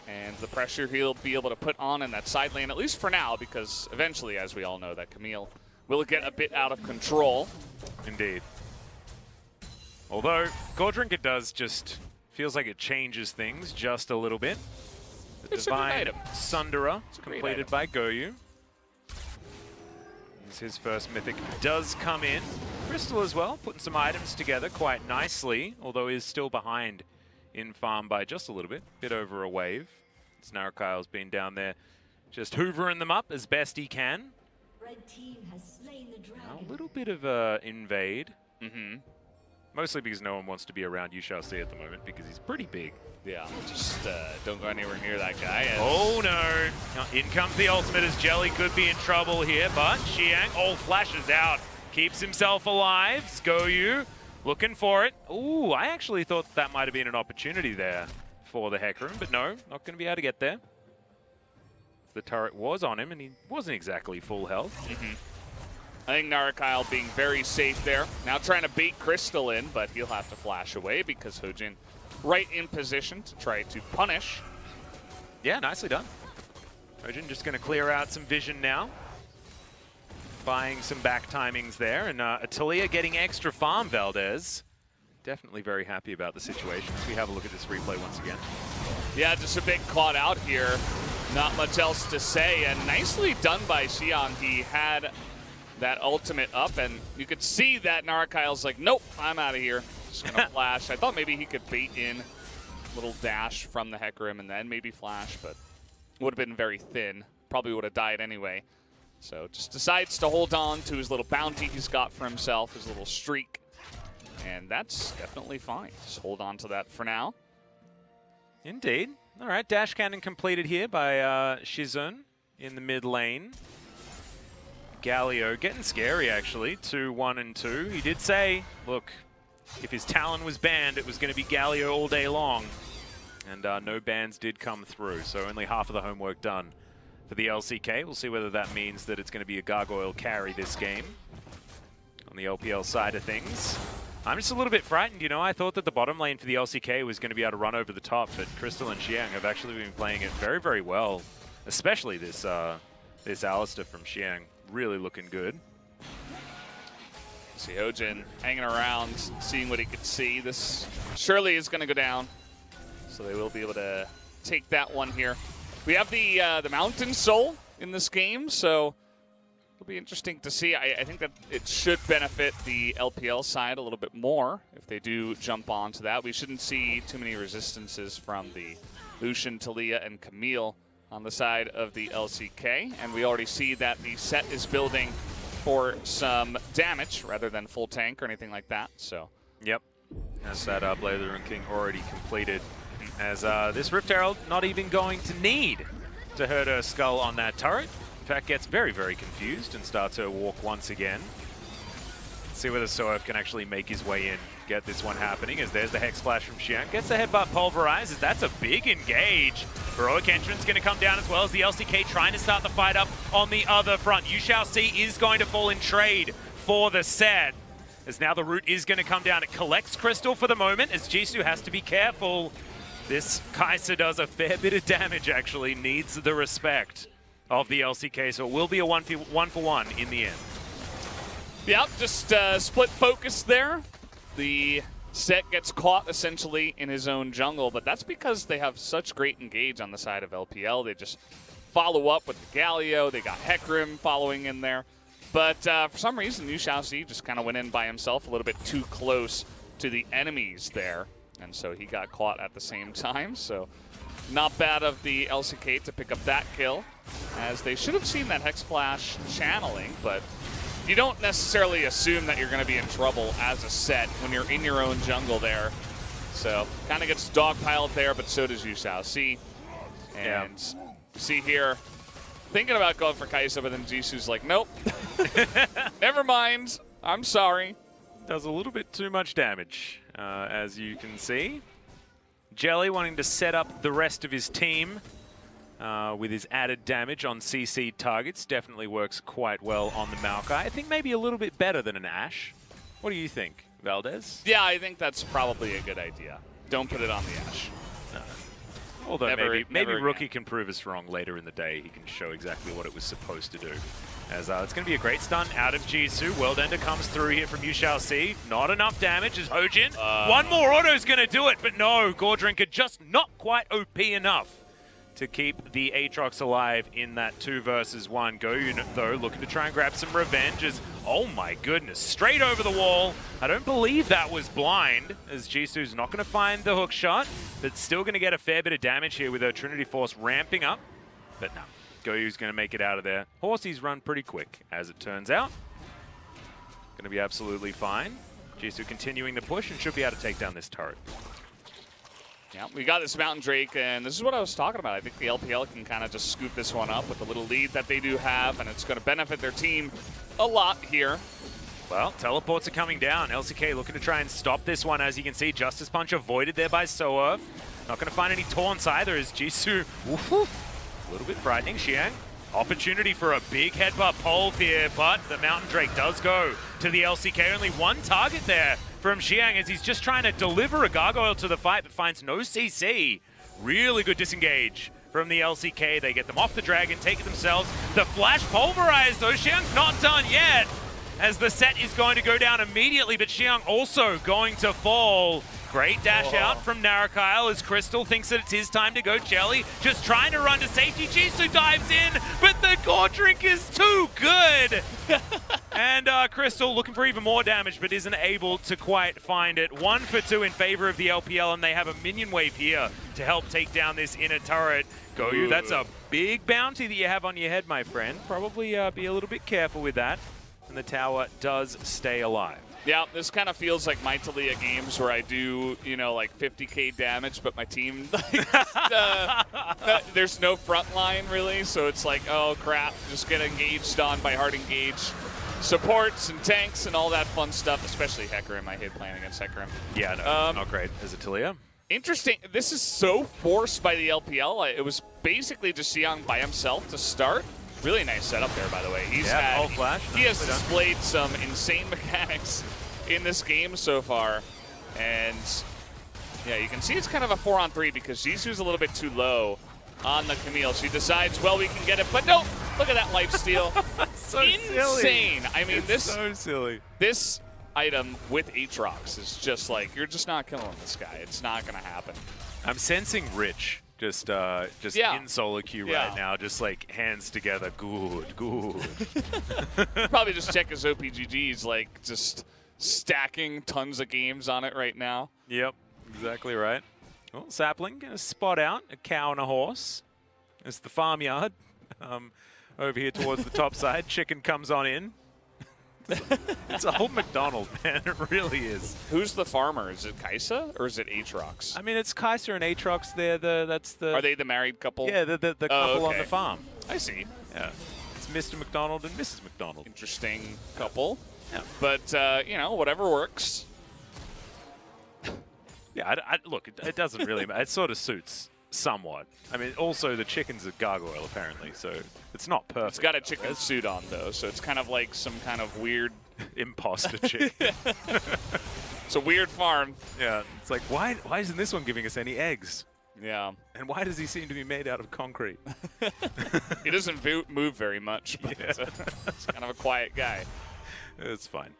and the pressure he'll be able to put on in that side lane, at least for now, because eventually, as we all know, that Camille will get a bit out of control. Indeed. Although, Gore Drinker does just, feels like it changes things just a little bit. The Divine Sunderer, completed by Goyu. His first mythic does come in. Crystal as well, putting some items together quite nicely, although is still behind in farm by just a little bit over a wave. Snarekyle's been down there just hoovering them up as best he can. Red team has slain the dragon. Now, a little bit of invade. Mostly because no one wants to be around You Shall See at the moment because he's pretty big. Yeah, just don't go anywhere near that guy. Oh no! In comes the ultimate as Jelly could be in trouble here, but Xiang, flashes out. Keeps himself alive. Goyu looking for it. Ooh, I actually thought that might have been an opportunity there for the Hecarim, but no, not going to be able to get there. The turret was on him and he wasn't exactly full health. I think Narakyle being very safe there. Now trying to bait Crystal in, but he'll have to flash away because Hojin right in position to try to punish. Yeah, nicely done. Hojin just going to clear out some vision now. Buying some back timings there, and Taliyah getting extra farm, Valdez. Definitely very happy about the situation. We have a look at this replay once again. Yeah, just a big caught out here. Not much else to say, and nicely done by Xiang. He had that ultimate up, and you could see that Narakyle's like, nope, I'm out of here. Just gonna flash. I thought maybe he could bait in a little dash from the Hecarim and then maybe flash, but would have been very thin. Probably would have died anyway. So just decides to hold on to his little bounty he's got for himself, his little streak. And that's definitely fine. Just hold on to that for now. Indeed. All right, dash cannon completed here by Shizun in the mid lane. Galio getting scary, actually. 2-1 and 2. He did say, look, if his Talon was banned, it was going to be Galio all day long. And no bans did come through, so only half of the homework done for the LCK. We'll see whether that means that it's going to be a Gargoyle carry this game on the LPL side of things. I'm just a little bit frightened, you know. I thought that the bottom lane for the LCK was going to be able to run over the top, but Crystal and Xiang have actually been playing it very, very well. Especially this this Alistar from Xiang. Really looking good. See Hojin hanging around, seeing what he could see. This surely is going to go down. So they will be able to take that one here. We have the Mountain Soul in this game, so it'll be interesting to see. I think that it should benefit the LPL side a little bit more if they do jump onto that. We shouldn't see too many resistances from the Lucian, Talia, and Camille on the side of the LCK. And we already see that the set is building for some damage rather than full tank or anything like that. So, yep. As that Blade of the Rune King already completed. As this Rift Herald not even going to need to hurt her skull on that turret. In fact, gets very, very confused and starts her walk once again. Let's see whether Soev can actually make his way in, get this one happening, as there's the Hex Flash from Xiang. Gets the headbutt pulverized, as that's a big engage. Heroic Entrance going to come down as well as the LCK trying to start the fight up on the other front. You Shall See is going to fall in trade for the set. As now the root is going to come down. It collects Crystal for the moment, as Jisoo has to be careful. This Kai'Sa does a fair bit of damage, actually. Needs the respect of the LCK, so it will be a 1-for-1 in the end. Yep, just split focus there. The set gets caught essentially in his own jungle, but that's because they have such great engage on the side of LPL. They just follow up with the Galio. They got Hecarim following in there. But for some reason, Yu Xiaoxi just kind of went in by himself a little bit too close to the enemies there. And so he got caught at the same time. So not bad of the LCK to pick up that kill, as they should have seen that Hex Flash channeling, but you don't necessarily assume that you're going to be in trouble as a set when you're in your own jungle there. So kind of gets dogpiled there, but so does Yu Xiaoxi. And see here, thinking about going for Kai'Sa, but then Jisoo's like, nope, never mind, I'm sorry. Does a little bit too much damage, as you can see. Jelly wanting to set up the rest of his team with his added damage on CC targets. Definitely works quite well on the Maokai. I think maybe a little bit better than an Ashe. What do you think, Valdez? Yeah, I think that's probably a good idea. Don't put it on the Ashe. No. Although maybe never Rookie can prove us wrong later in the day. He can show exactly what it was supposed to do. As it's going to be a great stun out of Jisoo. World Ender comes through here from You Shall See. Not enough damage as Hojin. One more auto's going to do it, but no, Gordrinker just not quite OP enough to keep the Aatrox alive in that 2 versus 1. Go unit, though, looking to try and grab some revenge as, oh my goodness, straight over the wall. I don't believe that was blind, as Jisoo's not going to find the hook shot, but still going to get a fair bit of damage here with her Trinity Force ramping up. But no, Goyu's going to make it out of there. Horsey's run pretty quick, as it turns out. Going to be absolutely fine. Jisoo continuing the push and should be able to take down this turret. Yeah, we got this Mountain Drake, and this is what I was talking about. I think the LPL can kind of just scoop this one up with the little lead that they do have, and it's going to benefit their team a lot here. Well, teleports are coming down. LCK looking to try and stop this one. As you can see, Justice Punch avoided there by Soev. Not going to find any taunts either as Jisoo, a little bit frightening. Xiang, opportunity for a big headbutt pole here, but the Mountain Drake does go to the LCK. Only one target there from Xiang as he's just trying to deliver a gargoyle to the fight, but finds no CC. Really good disengage from the LCK. They get them off the dragon, take it themselves. The flash pulverized, though. Xiang's not done yet, as the set is going to go down immediately, but Xiang also going to fall. Great dash out from Narakyle as Crystal thinks that it's his time to go. Jelly just trying to run to safety. Jisoo dives in, but the Gore Drink is too good. And Crystal looking for even more damage, but isn't able to quite find it. 1 for 2 in favor of the LPL, and they have a minion wave here to help take down this inner turret. Goyu, that's a big bounty that you have on your head, my friend. Probably be a little bit careful with that. And the tower does stay alive. Yeah, this kind of feels like my Talia games where I do, you know, like 50k damage, but my team, there's no front line really, so it's like, oh crap, just get engaged on by hard engage supports and tanks and all that fun stuff, especially Hecarim. I hate playing against Hecarim. Yeah, no, it's not great as a Talia. Interesting. This is so forced by the LPL. It was basically just Xiang by himself to start. Really nice setup there, by the way. He has displayed some insane mechanics in this game so far. And yeah, you can see it's kind of a 4-on-3 because Jisoo's a little bit too low on the Camille. She decides, well, we can get it, but no, look at that lifesteal. So insane. Silly. I mean, it's so silly. This item with Aatrox is just like, you're just not killing this guy. It's not going to happen. I'm sensing Rich just in solo queue right now, just like hands together. Good. Probably just check his OPGGs, like just stacking tons of games on it right now. Yep, exactly right. Well, Sapling gonna spot out a cow and a horse. It's the farmyard over here towards the top side. Chicken comes on in. It's a whole McDonald's, man. It really is. Who's the farmer? Is it Kaisa or is it Aatrox? I mean, it's Kaisa and Aatrox. That's the. Are they the married couple? Yeah, the couple on the farm. I see. Yeah, it's Mr. McDonald and Mrs. McDonald. Interesting couple. Yeah. But you know, whatever works. Yeah, look, it doesn't really matter. It sort of suits somewhat. I mean, also the chicken's a gargoyle apparently, so it's not perfect. It's got a chicken suit on though, so it's kind of like some kind of weird imposter chicken. It's a weird farm. Yeah, it's like why isn't this one giving us any eggs? Yeah. And why does he seem to be made out of concrete? He doesn't move very much, but he's kind of a quiet guy. It's fine.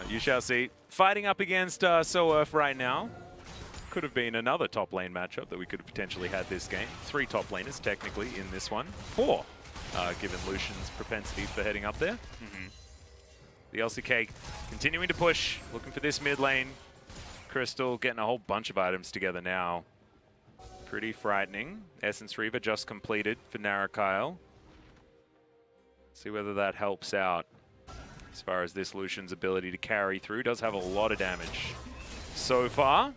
You shall see. Fighting up against SoEarth right now. Could have been another top lane matchup that we could have potentially had this game. 3 top laners technically in this one. 4, given Lucian's propensity for heading up there. The LCK continuing to push, looking for this mid lane. Crystal getting a whole bunch of items together now. Pretty frightening. Essence Reaver just completed for Narakyle. See whether that helps out as far as this Lucian's ability to carry through. Does have a lot of damage so far.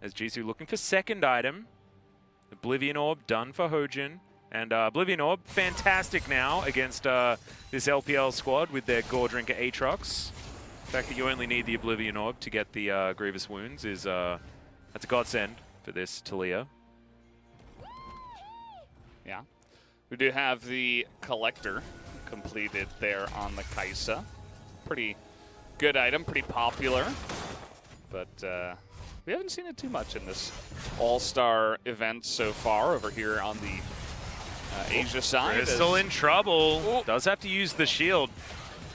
As Jisoo looking for second item. Oblivion Orb done for Hojin. And Oblivion Orb, fantastic now against this LPL squad with their Gore Drinker Aatrox. The fact that you only need the Oblivion Orb to get the Grievous Wounds is that's a godsend for this Talia. Yeah. We do have the Collector completed there on the Kaisa. Pretty good item, pretty popular. But we haven't seen it too much in this All-Star event so far over here on the Asia side. Crystal in trouble. Does have to use the shield.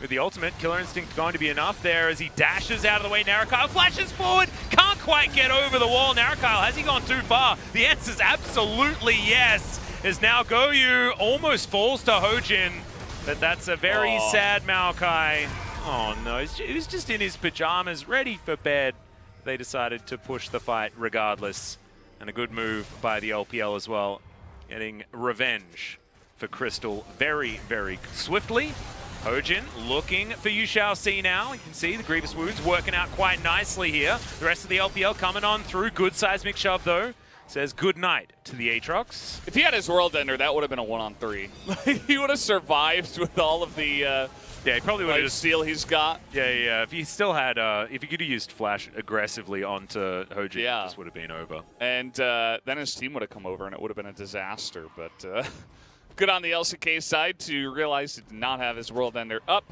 With the ultimate, Killer Instinct going to be enough there as he dashes out of the way. Narakyle flashes forward. Can't quite get over the wall. Narakyle, has he gone too far? The answer is absolutely yes. As now Goyu almost falls to Hojin. But that's a very sad Maokai. Oh no, he was just in his pajamas, ready for bed. They decided to push the fight regardless. And a good move by the LPL as well. Getting revenge for Crystal very, very swiftly. Hojin looking for You Shall See now. You can see the Grievous Wounds working out quite nicely here. The rest of the LPL coming on through. Good seismic shove though. Says good night to the Aatrox. If he had his World Ender, that would have been a 1-on-3. He would have survived with all of the yeah, he probably would have just steal he's got. Yeah. If he still had, if he could have used Flash aggressively onto Hojin, this would have been over. And then his team would have come over and it would have been a disaster. But good on the LCK side to realize he did not have his World Ender up.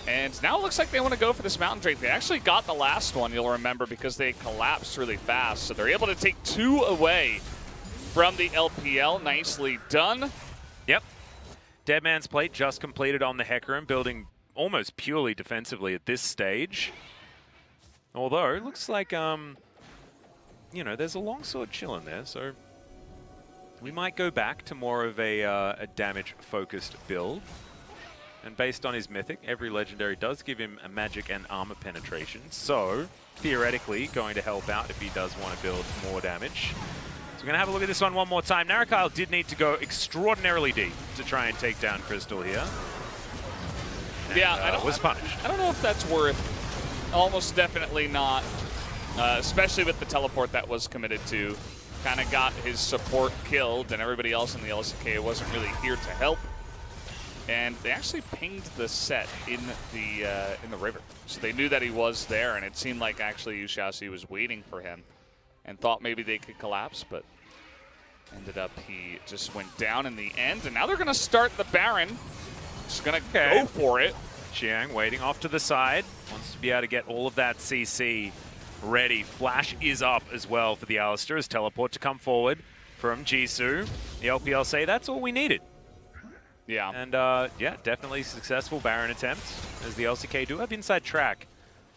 And now it looks like they want to go for this Mountain Drake. They actually got the last one, you'll remember, because they collapsed really fast. So they're able to take 2 away from the LPL. Nicely done. Yep. Dead Man's Plate just completed on the Hecarim, building almost purely defensively at this stage. Although, it looks like, you know, there's a longsword chilling there, so we might go back to more of a damage-focused build. And based on his mythic, every legendary does give him a magic and armor penetration. So, theoretically, going to help out if he does want to build more damage. So we're going to have a look at this one more time. Narakyle did need to go extraordinarily deep to try and take down Crystal here. And, yeah, was punished. I don't know if that's worth. Almost definitely not. Especially with the teleport that was committed to. Kind of got his support killed, and everybody else in the LCK wasn't really here to help. And they actually pinged the set in the river. So they knew that he was there, and it seemed like actually Yushasi was waiting for him and thought maybe they could collapse, but ended up he just went down in the end. And now they're going to start the Baron. Just going to go for it. Xiang waiting off to the side. Wants to be able to get all of that CC ready. Flash is up as well for the Alistar as teleport to come forward from Jisoo. The LPL say that's all we needed. Yeah. And yeah, definitely successful Baron attempt as the LCK do have inside track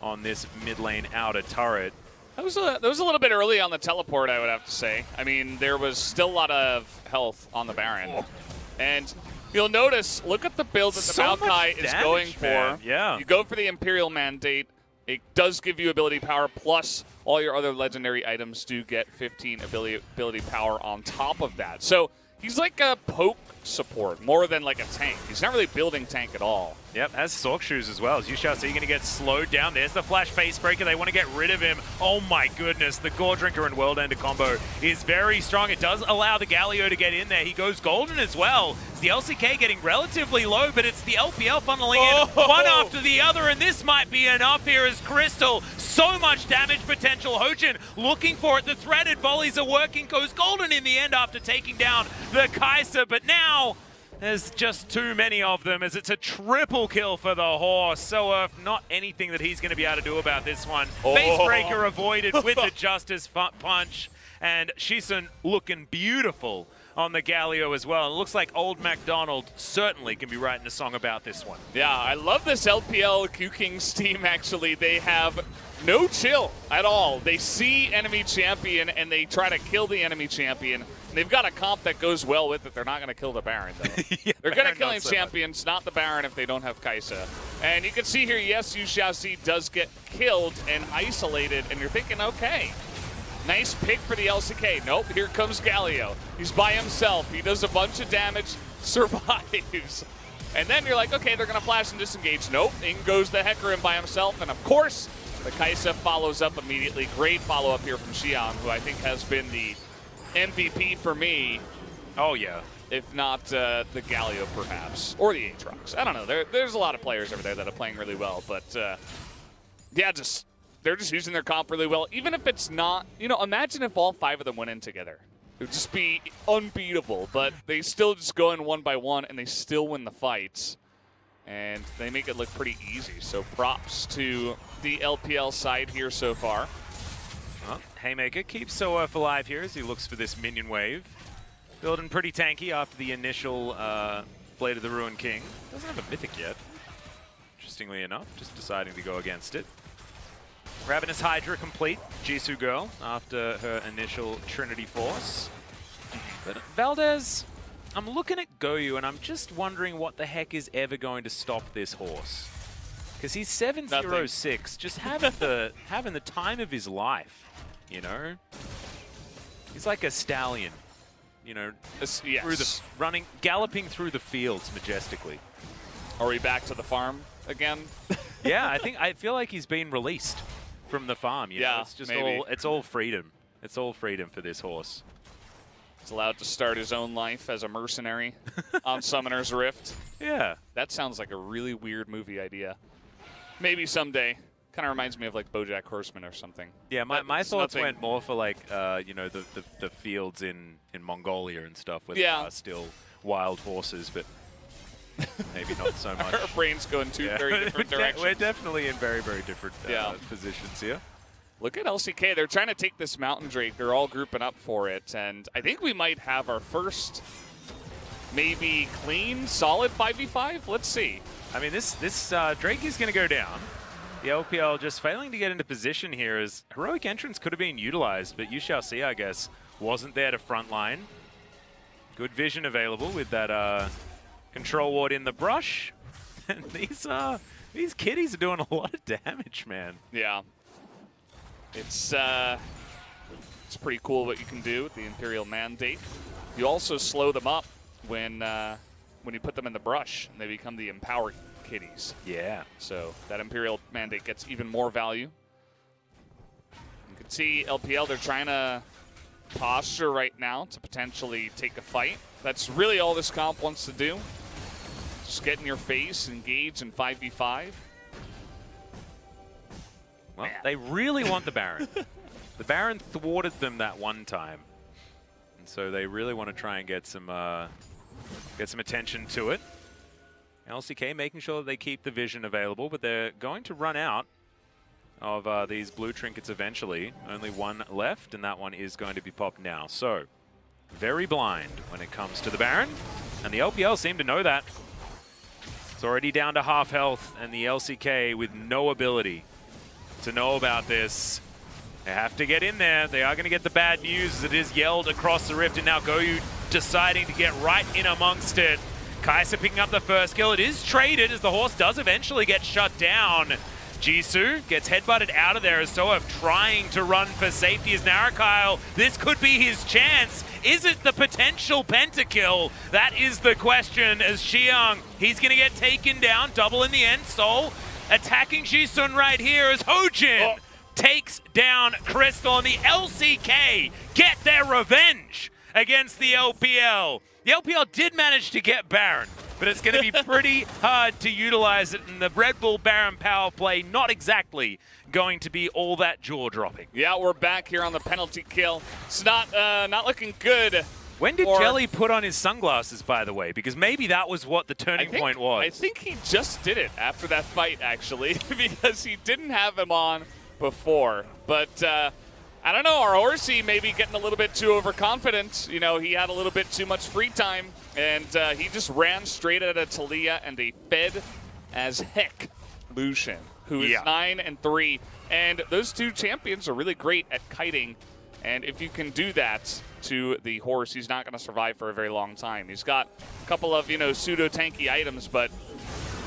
on this mid lane outer turret. That was a little bit early on the teleport, I would have to say. I mean, there was still a lot of health on the Baron. And you'll notice, look at the build that the Maokai is going for. Yeah. You go for the Imperial Mandate. It does give you ability power, plus all your other legendary items do get 15 ability power on top of that. So he's like a poke support more than like a tank. He's not really building tank at all. Yep, has Sork shoes as well. As you shall see, going to get slowed down. There's the flash face breaker. They want to get rid of him. Oh my goodness, the Gore Drinker and World Ender combo is very strong. It does allow the Galio to get in there. He goes golden as well. It's the LCK getting relatively low, but it's the LPL funneling in one after the other, and this might be enough here as Crystal. So much damage potential. Hojin looking for it. The threaded volleys are working. Goes golden in the end after taking down the Kai'Sa, but now there's just too many of them as it's a triple kill for the horse. So not anything that he's going to be able to do about this one. Facebreaker avoided with the Justice Punch, and Shison looking beautiful on the Galio as well. It looks like old MacDonald certainly can be writing a song about this one. Yeah, I love this LPL Queue Kings team, actually. They have no chill at all. They see enemy champion and they try to kill the enemy champion. They've got a comp that goes well with it. They're not going to kill the Baron, though. Yeah, they're going to kill so champions, not the Baron if they don't have Kai'Sa. And you can see here, yes, Yuxiaoxi does get killed and isolated, and you're thinking, okay, nice pick for the LCK. Nope, here comes Galio. He's by himself. He does a bunch of damage, survives. And then you're like, okay, they're going to flash and disengage. Nope, in goes the Hecarim by himself, and of course, the Kai'Sa follows up immediately. Great follow-up here from Xiang, who I think has been the MVP for me. Oh, yeah. If not the Galio, perhaps. Or the Aatrox. I don't know. There's a lot of players over there that are playing really well. But, yeah, they're just using their comp really well. Even if it's not, you know, imagine if all 5 of them went in together. It would just be unbeatable. But they still just go in one by one, and they still win the fights. And they make it look pretty easy. So props to the LPL side here so far. Well, Haymaker keeps Soerf alive here as he looks for this minion wave. Building pretty tanky after the initial Blade of the Ruined King. Doesn't have a mythic yet. Interestingly enough, just deciding to go against it. Ravenous Hydra complete, Jisoo girl, after her initial Trinity Force. But Valdez, I'm looking at Goyu and I'm just wondering what the heck is ever going to stop this horse. Because he's 7-0-6, just having the time of his life. You know, he's like a stallion, you know, yes. Galloping through the fields majestically. Are we back to the farm again? Yeah, I feel like he's been released from the farm. You know? It's just maybe. it's all freedom. It's all freedom for this horse. He's allowed to start his own life as a mercenary on Summoner's Rift. Yeah, that sounds like a really weird movie idea. Maybe someday. Kind of reminds me of like BoJack Horseman or something. Yeah, my thoughts went more for like you know, the fields in Mongolia and stuff where there are still wild horses, but maybe not so much. Our brains go in two very different directions. We're definitely in very, very different positions here. Look at LCK. They're trying to take this Mountain Drake. They're all grouping up for it, and I think we might have our first maybe clean, solid 5v5. Let's see. I mean, this Drake is going to go down. The LPL just failing to get into position here as heroic entrance could have been utilized, but you shall see, I guess, wasn't there to frontline. Good vision available with that control ward in the brush. And these kiddies are doing a lot of damage, man. Yeah. It's pretty cool what you can do with the Imperial Mandate. You also slow them up when you put them in the brush, and they become the Empower Kitties. Yeah. So that Imperial Mandate gets even more value. You can see LPL, they're trying to posture right now to potentially take a fight. That's really all this comp wants to do. Just get in your face, engage in 5v5. Well, they really want the Baron. The Baron thwarted them that one time. And so they really want to try and get some attention to it. LCK making sure that they keep the vision available, but they're going to run out of these blue trinkets eventually. Only one left, and that one is going to be popped now. So, very blind when it comes to the Baron, and the LPL seem to know that. It's already down to half health, and the LCK with no ability to know about this. They have to get in there. They are going to get the bad news as it is yelled across the rift, and now Goyu deciding to get right in amongst it. Kai'Sa picking up the first kill. It is traded as the horse does eventually get shut down. Jisoo gets headbutted out of there as Soef trying to run for safety as Narakyle. This could be his chance. Is it the potential pentakill? That is the question as Xiang, he's going to get taken down. Double in the end. Sol attacking Jisun right here as Hojin takes down Crystal, and the LCK get their revenge against the LPL. The LPL did manage to get Baron, but it's going to be pretty hard to utilize it, and the Red Bull Baron power play not exactly going to be all that jaw-dropping. Yeah, we're back here on the penalty kill. It's not looking good. When did Jelly put on his sunglasses, by the way? Because maybe that was what the turning point was. I think he just did it after that fight, actually, because he didn't have them on before. But I don't know, our Horsey maybe getting a little bit too overconfident. You know, he had a little bit too much free time, and he just ran straight at a Taliyah and a fed as heck Lucian, who is 9-3. And those two champions are really great at kiting, and if you can do that to the horse, he's not going to survive for a very long time. He's got a couple of, you know, pseudo-tanky items, but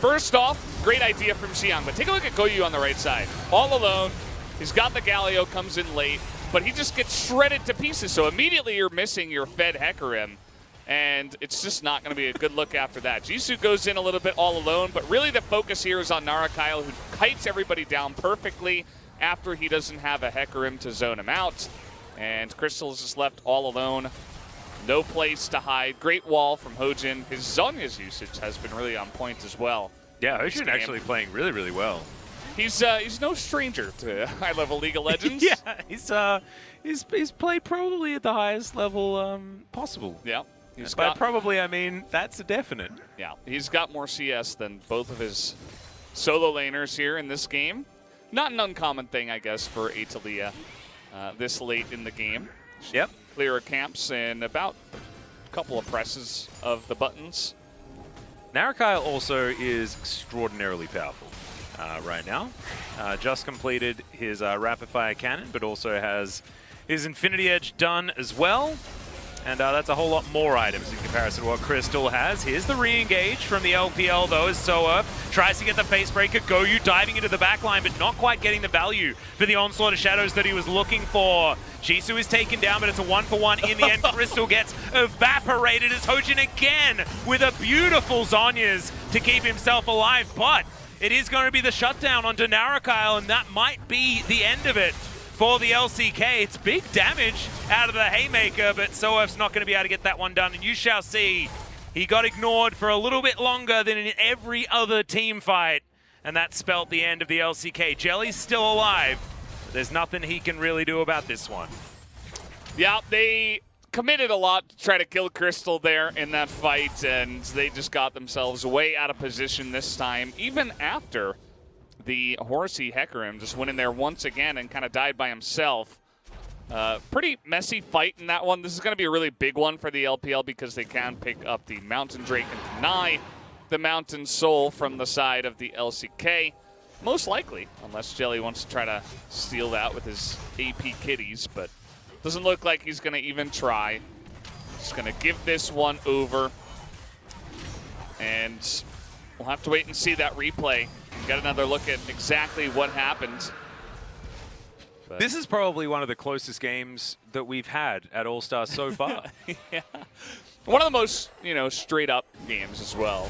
first off, great idea from Xiang, but take a look at Goyu on the right side. All alone, he's got the Galio, comes in late, but he just gets shredded to pieces, so immediately you're missing your fed Hecarim, and it's just not going to be a good look after that. Jisoo goes in a little bit all alone, but really the focus here is on Narakyle, who kites everybody down perfectly after he doesn't have a Hecarim to zone him out. And Crystal is just left all alone. No place to hide. Great wall from Hojin. His Zhonya's usage has been really on point as well. Yeah, Hojin actually playing really, really well. He's no stranger to high-level League of Legends. Yeah, he's played probably at the highest level possible. Yeah. By probably, I mean, that's a definite. Yeah, he's got more CS than both of his solo laners here in this game. Not an uncommon thing, I guess, for a Taliyah this late in the game. Yep. Clear camps and about a couple of presses of the buttons. Narakyle also is extraordinarily powerful right now. Just completed his rapid-fire cannon, but also has his Infinity Edge done as well. And that's a whole lot more items in comparison to what Crystal has. Here's the re-engage from the LPL, though, as Soa tries to get the face breaker. Goyu diving into the backline, but not quite getting the value for the onslaught of shadows that he was looking for. Jisoo is taken down, but it's a 1-for-1 in the end. Crystal gets evaporated as Hojin again with a beautiful Zhonya's to keep himself alive. But it is going to be the shutdown onto Narakyle, and that might be the end of it for the LCK. It's big damage out of the Haymaker, but Soef's not going to be able to get that one done. And you shall see, he got ignored for a little bit longer than in every other team fight. And that spelled the end of the LCK. Jelly's still alive, but there's nothing he can really do about this one. Yeah, they committed a lot to try to kill Crystal there in that fight, and they just got themselves way out of position this time, even after the Horsey Hecarim just went in there once again and kind of died by himself. Pretty messy fight in that one. This is going to be a really big one for the LPL because they can pick up the Mountain Drake and deny the Mountain Soul from the side of the LCK. Most likely, unless Jelly wants to try to steal that with his AP kitties, but doesn't look like he's going to even try. Just going to give this one over. And we'll have to wait and see that replay. Get another look at exactly what happened. But this is probably one of the closest games that we've had at All-Stars so far. Yeah. One of the most, you know, straight-up games as well.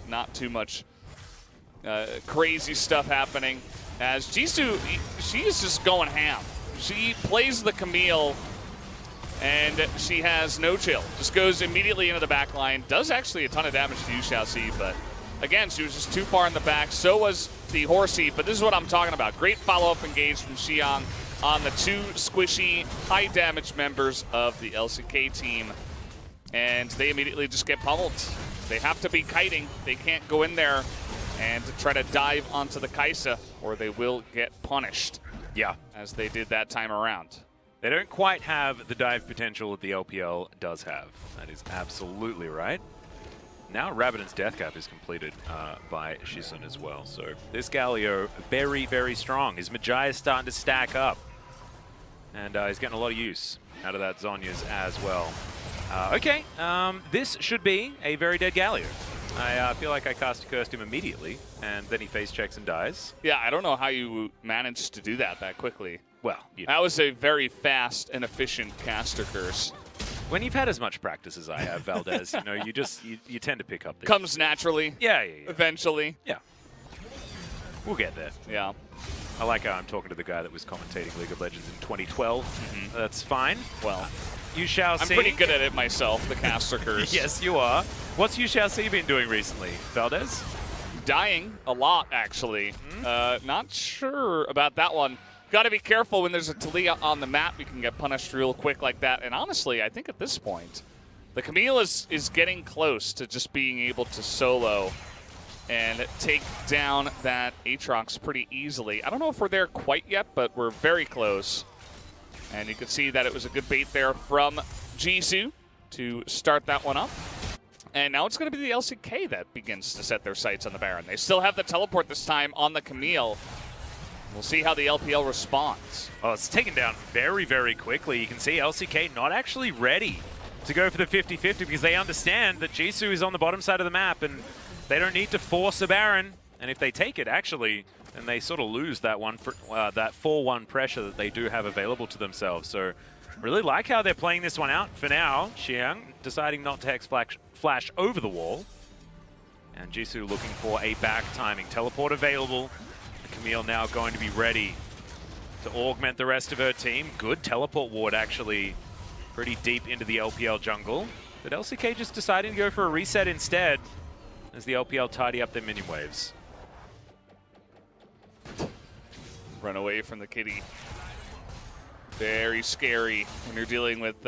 Not too much crazy stuff happening. As Jisoo, she is just going ham. She plays the Camille, and she has no chill. Just goes immediately into the back line. Does actually a ton of damage to you, shall see, but again, she was just too far in the back. So was the Horsey, but this is what I'm talking about. Great follow-up engage from Xiang on the two squishy, high-damage members of the LCK team. And they immediately just get pummeled. They have to be kiting. They can't go in there and try to dive onto the Kai'Sa, or they will get punished. Yeah. As they did that time around. They don't quite have the dive potential that the LPL does have. That is absolutely right. Now Rabbidan's death cap is completed by Shisun as well. So this Galio, very, very strong. His Magi is starting to stack up. And he's getting a lot of use out of that Zhonya's as well. Okay, this should be a very dead Galio. I feel like I cursed him immediately, and then he face checks and dies. Yeah, I don't know how you managed to do that quickly. Well, that was a very fast and efficient caster curse. When you've had as much practice as I have, Valdez, you know, you tend to pick up things. Comes naturally. Yeah. Eventually. Yeah. We'll get there. Yeah. I like how I'm talking to the guy that was commentating League of Legends in 2012. That's fine. Well, you shall see. I'm pretty good at it myself, the caster curse. Yes, you are. What's You Shall See been doing recently, Valdez? Dying a lot, actually. Not sure about that one. Got to be careful when there's a Talia on the map. You can get punished real quick like that. And honestly, I think at this point, the Camille is getting close to just being able to solo and take down that Aatrox pretty easily. I don't know if we're there quite yet, but we're very close. And you can see that it was a good bait there from Jisoo to start that one up. And now it's going to be the LCK that begins to set their sights on the Baron. They still have the teleport this time on the Camille. We'll see how the LPL responds. Oh, it's taken down very, very quickly. You can see LCK not actually ready to go for the 50-50 because they understand that Jisoo is on the bottom side of the map and they don't need to force a Baron. And if they take it, actually, then they sort of lose that 4-1 pressure that they do have available to themselves. So really like how they're playing this one out for now. Xiang deciding not to Hex Flash over the wall. And Jisoo looking for a back timing teleport available. Camille now going to be ready to augment the rest of her team. Good teleport ward, actually, pretty deep into the LPL jungle. But LCK just deciding to go for a reset instead as the LPL tidy up their minion waves. Run away from the kitty. Very scary when you're dealing with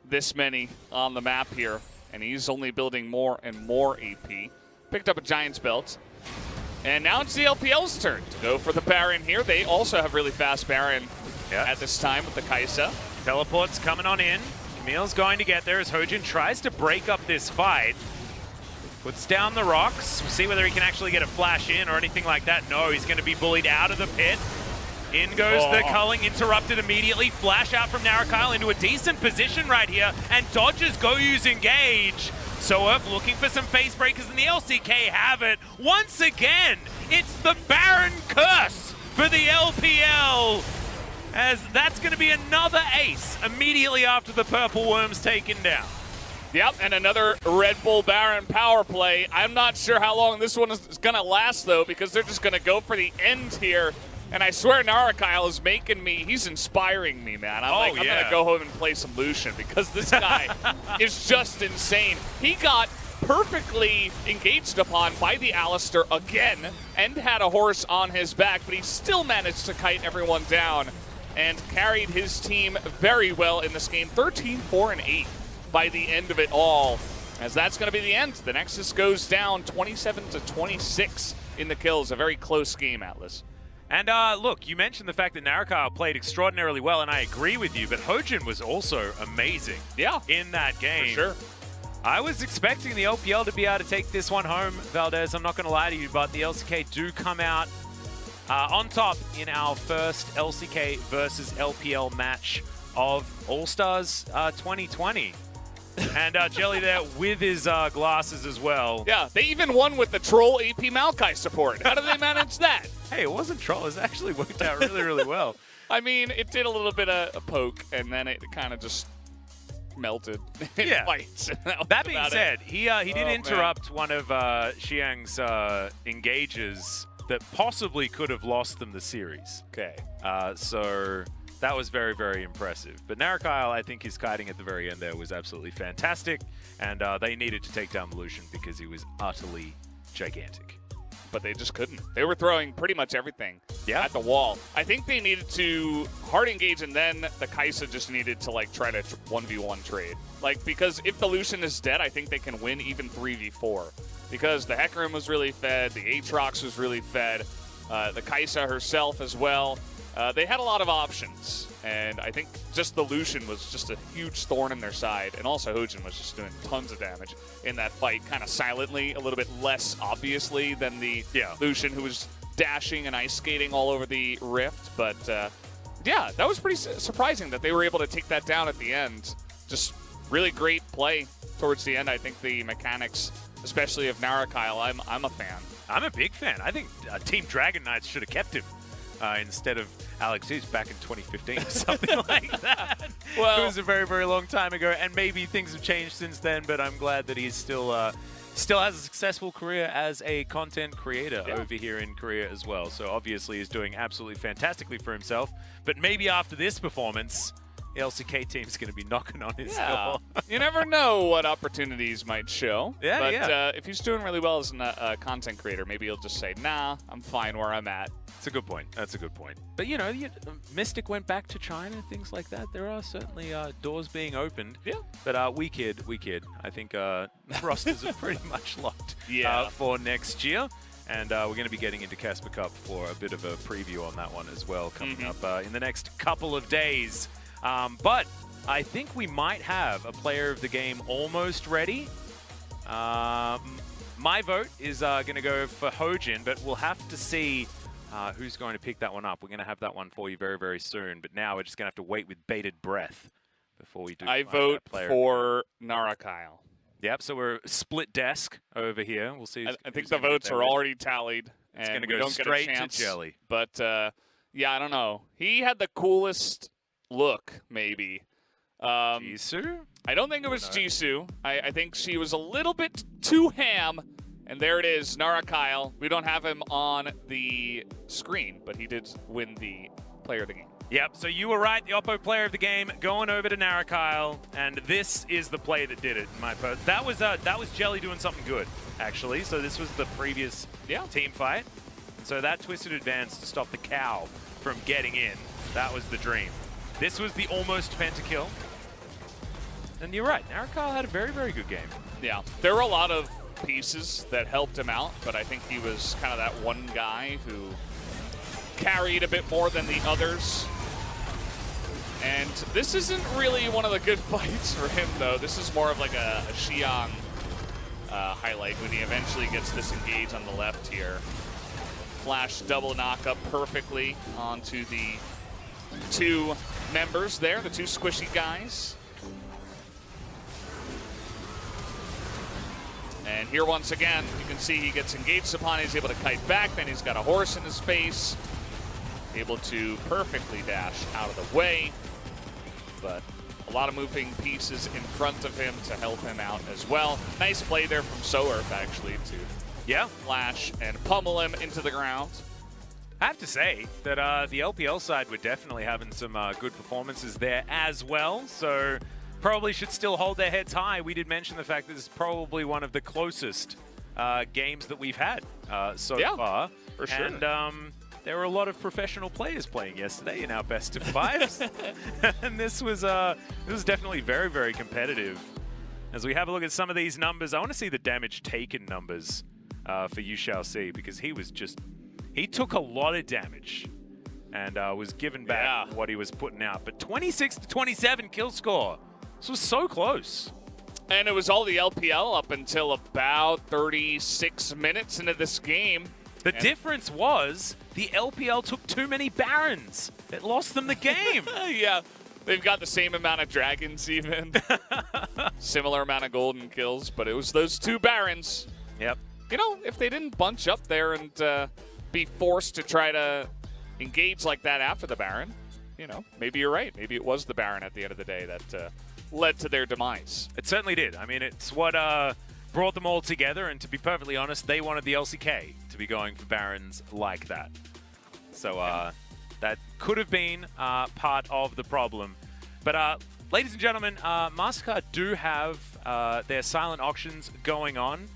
this many on the map here. And he's only building more and more AP. Picked up a Giant's Belt. And now it's the LPL's turn to go for the Baron here. They also have really fast Baron at this time with the Kai'Sa. Teleport's coming on in. Camille's going to get there as Hojin tries to break up this fight. Puts down the rocks. We'll see whether he can actually get a flash in or anything like that. No, he's going to be bullied out of the pit. In goes the culling, interrupted immediately. Flash out from Narakyle into a decent position right here. And dodges Goyu's engage. So looking for some face breakers, and the LCK have it. Once again, it's the Baron curse for the LPL. As that's going to be another ace immediately after the Purple Worm's taken down. Yep, and another Red Bull Baron power play. I'm not sure how long this one is going to last, though, because they're just going to go for the end here. And I swear Narakyle is making me, he's inspiring me, man. I'm going to go home and play some Lucian because this guy is just insane. He got perfectly engaged upon by the Alistair again and had a horse on his back, but he still managed to kite everyone down and carried his team very well in this game. 13-4-8 by the end of it all, as that's going to be the end. The Nexus goes down 27-26 in the kills. A very close game, Atlas. And look, you mentioned the fact that Narakyle played extraordinarily well, and I agree with you, but Hojin was also amazing in that game. For sure. I was expecting the LPL to be able to take this one home, Valdez. I'm not going to lie to you, but the LCK do come out on top in our first LCK versus LPL match of All-Stars 2020. And Jelly there with his glasses as well. Yeah, they even won with the troll AP Maokai support. How did they manage that? Hey, it wasn't troll. It actually worked out really, really well. I mean, it did a little bit of a poke, and then it kind of just melted in fights. That being said, he did interrupt one of Xiang's engages that possibly could have lost them the series. Okay. So that was very, very impressive. But Narakyle, I think his kiting at the very end there was absolutely fantastic, and they needed to take down Lucian because he was utterly gigantic. but they just couldn't. They were throwing pretty much everything at the wall. I think they needed to hard engage, and then the Kai'Sa just needed to like try to 1v1 trade. Like, because if the Lucian is dead, I think they can win even 3v4. Because the Hecarim was really fed, the Aatrox was really fed, the Kai'Sa herself as well. They had a lot of options. And I think just the Lucian was just a huge thorn in their side. And also Hojin was just doing tons of damage in that fight, kind of silently, a little bit less obviously than the Lucian, who was dashing and ice skating all over the Rift. But yeah, that was pretty surprising that they were able to take that down at the end. Just really great play towards the end. I think the mechanics, especially of Narakyle, I'm a fan. I'm a big fan. I think Team Dragon Knights should have kept him instead of Alex Hughes back in 2015 or something like that. Well, it was a very, very long time ago, and maybe things have changed since then, but I'm glad that he's still has a successful career as a content creator over here in Korea as well. So obviously he's doing absolutely fantastically for himself, but maybe after this performance, the LCK team's going to be knocking on his door. You never know what opportunities might show. But if he's doing really well as a content creator, maybe he'll just say, nah, I'm fine where I'm at. That's a good point. That's a good point. But, you know, Mystic went back to China, things like that. There are certainly doors being opened. Yeah. But we kid. I think rosters are pretty much locked for next year. And we're going to be getting into Casper Cup for a bit of a preview on that one as well coming up in the next couple of days. But I think we might have a player of the game almost ready. My vote is going to go for Hojin, but we'll have to see who's going to pick that one up. We're going to have that one for you very, very soon. But now we're just going to have to wait with bated breath before we do. I vote for Narakyle. Yep, so we're split desk over here. We'll see. I think the votes are already tallied. It's going to we go don't straight get a chance, to Jelly. But yeah, I don't know. He had the coolest look, maybe. Jisoo? I don't think it was Jisoo. I think she was a little bit too ham. And there it is, Narakyle. We don't have him on the screen, but he did win the player of the game. Yep, so you were right. The Oppo player of the game going over to Narakyle, and this is the play that did it in my post. That was Jelly doing something good, actually. So this was the previous team fight. So that twisted advance to stop the cow from getting in. That was the dream. This was the almost pentakill. And you're right, Narakyle had a very, very good game. Yeah, there were a lot of pieces that helped him out, but I think he was kind of that one guy who carried a bit more than the others. And this isn't really one of the good fights for him, though. This is more of like a Xiang highlight when he eventually gets this engage on the left here. Flash double knock up perfectly onto the two members there, the two squishy guys. And here once again, you can see he gets engaged upon, he's able to kite back, then he's got a horse in his face. Able to perfectly dash out of the way. But a lot of moving pieces in front of him to help him out as well. Nice play there from Soerf, actually, to flash and pummel him into the ground. I have to say that the LPL side were definitely having some good performances there as well. So probably should still hold their heads high. We did mention the fact that this is probably one of the closest games that we've had so far. For sure. And there were a lot of professional players playing yesterday in our best of fives. And this was definitely very, very competitive. As we have a look at some of these numbers, I want to see the damage taken numbers for You Shall See, because he took a lot of damage and was given back what he was putting out. But 26-27 kill score. This was so close. And it was all the LPL up until about 36 minutes into this game. The difference was the LPL took too many Barons. It lost them the game. Yeah, they've got the same amount of dragons even. Similar amount of golden kills, but it was those two Barons. Yep. You know, if they didn't bunch up there and be forced to try to engage like that after the Baron, you know, maybe you're right. Maybe it was the Baron at the end of the day that led to their demise. It certainly did. I mean, it's what brought them all together, and to be perfectly honest, they wanted the LCK to be going for Barons like that. So that could have been part of the problem. But ladies and gentlemen, MasterCard do have their silent auctions going on.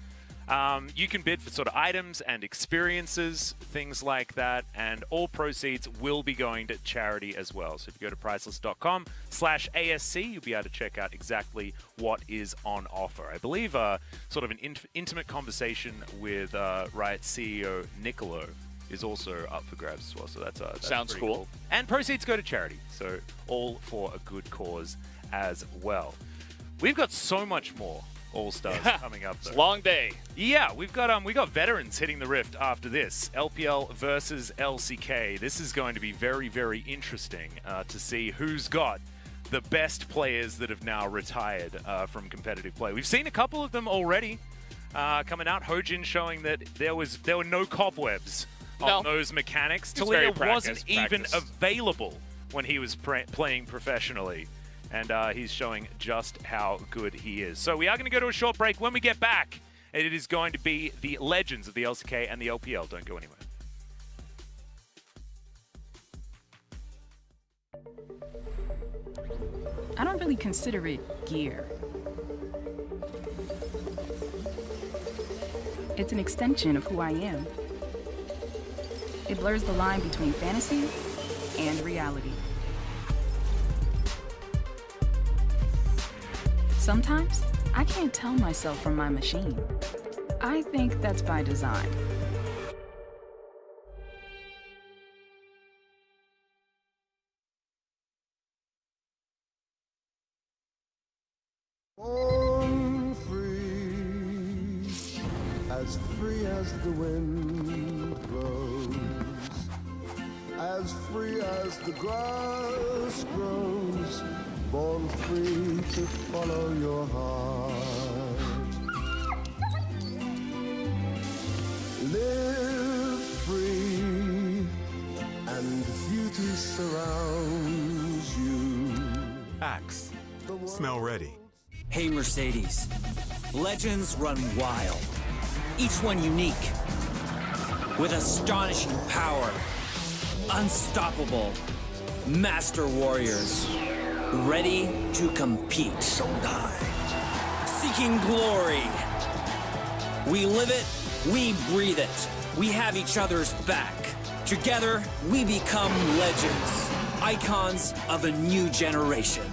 You can bid for sort of items and experiences, things like that, and all proceeds will be going to charity as well. So if you go to priceless.com/ASC, you'll be able to check out exactly what is on offer. I believe sort of an intimate conversation with Riot CEO Nicolo is also up for grabs as well. So that's sounds cool. And proceeds go to charity, so all for a good cause as well. We've got so much more All-Stars coming up, though. It's a long day. Yeah, we got veterans hitting the Rift after this. LPL versus LCK. This is going to be very, very interesting to see who's got the best players that have now retired from competitive play. We've seen a couple of them already coming out. Hojin showing that there were no cobwebs on those mechanics. Talia wasn't even available when he was playing professionally. And he's showing just how good he is. So we are going to go to a short break. When we get back, it is going to be the legends of the LCK and the LPL. Don't go anywhere. I don't really consider it gear. It's an extension of who I am. It blurs the line between fantasy and reality. Sometimes, I can't tell myself from my machine. I think that's by design. Born free as the wind blows, as free as the grass grows. Born free to follow your heart. Live free, and beauty surrounds you. Axe. Smell ready. Hey Mercedes. Legends run wild. Each one unique. With astonishing power. Unstoppable. Master warriors. Ready to compete. Showdown. Seeking glory. We live it, we breathe it. We have each other's back. Together, we become legends. Icons of a new generation.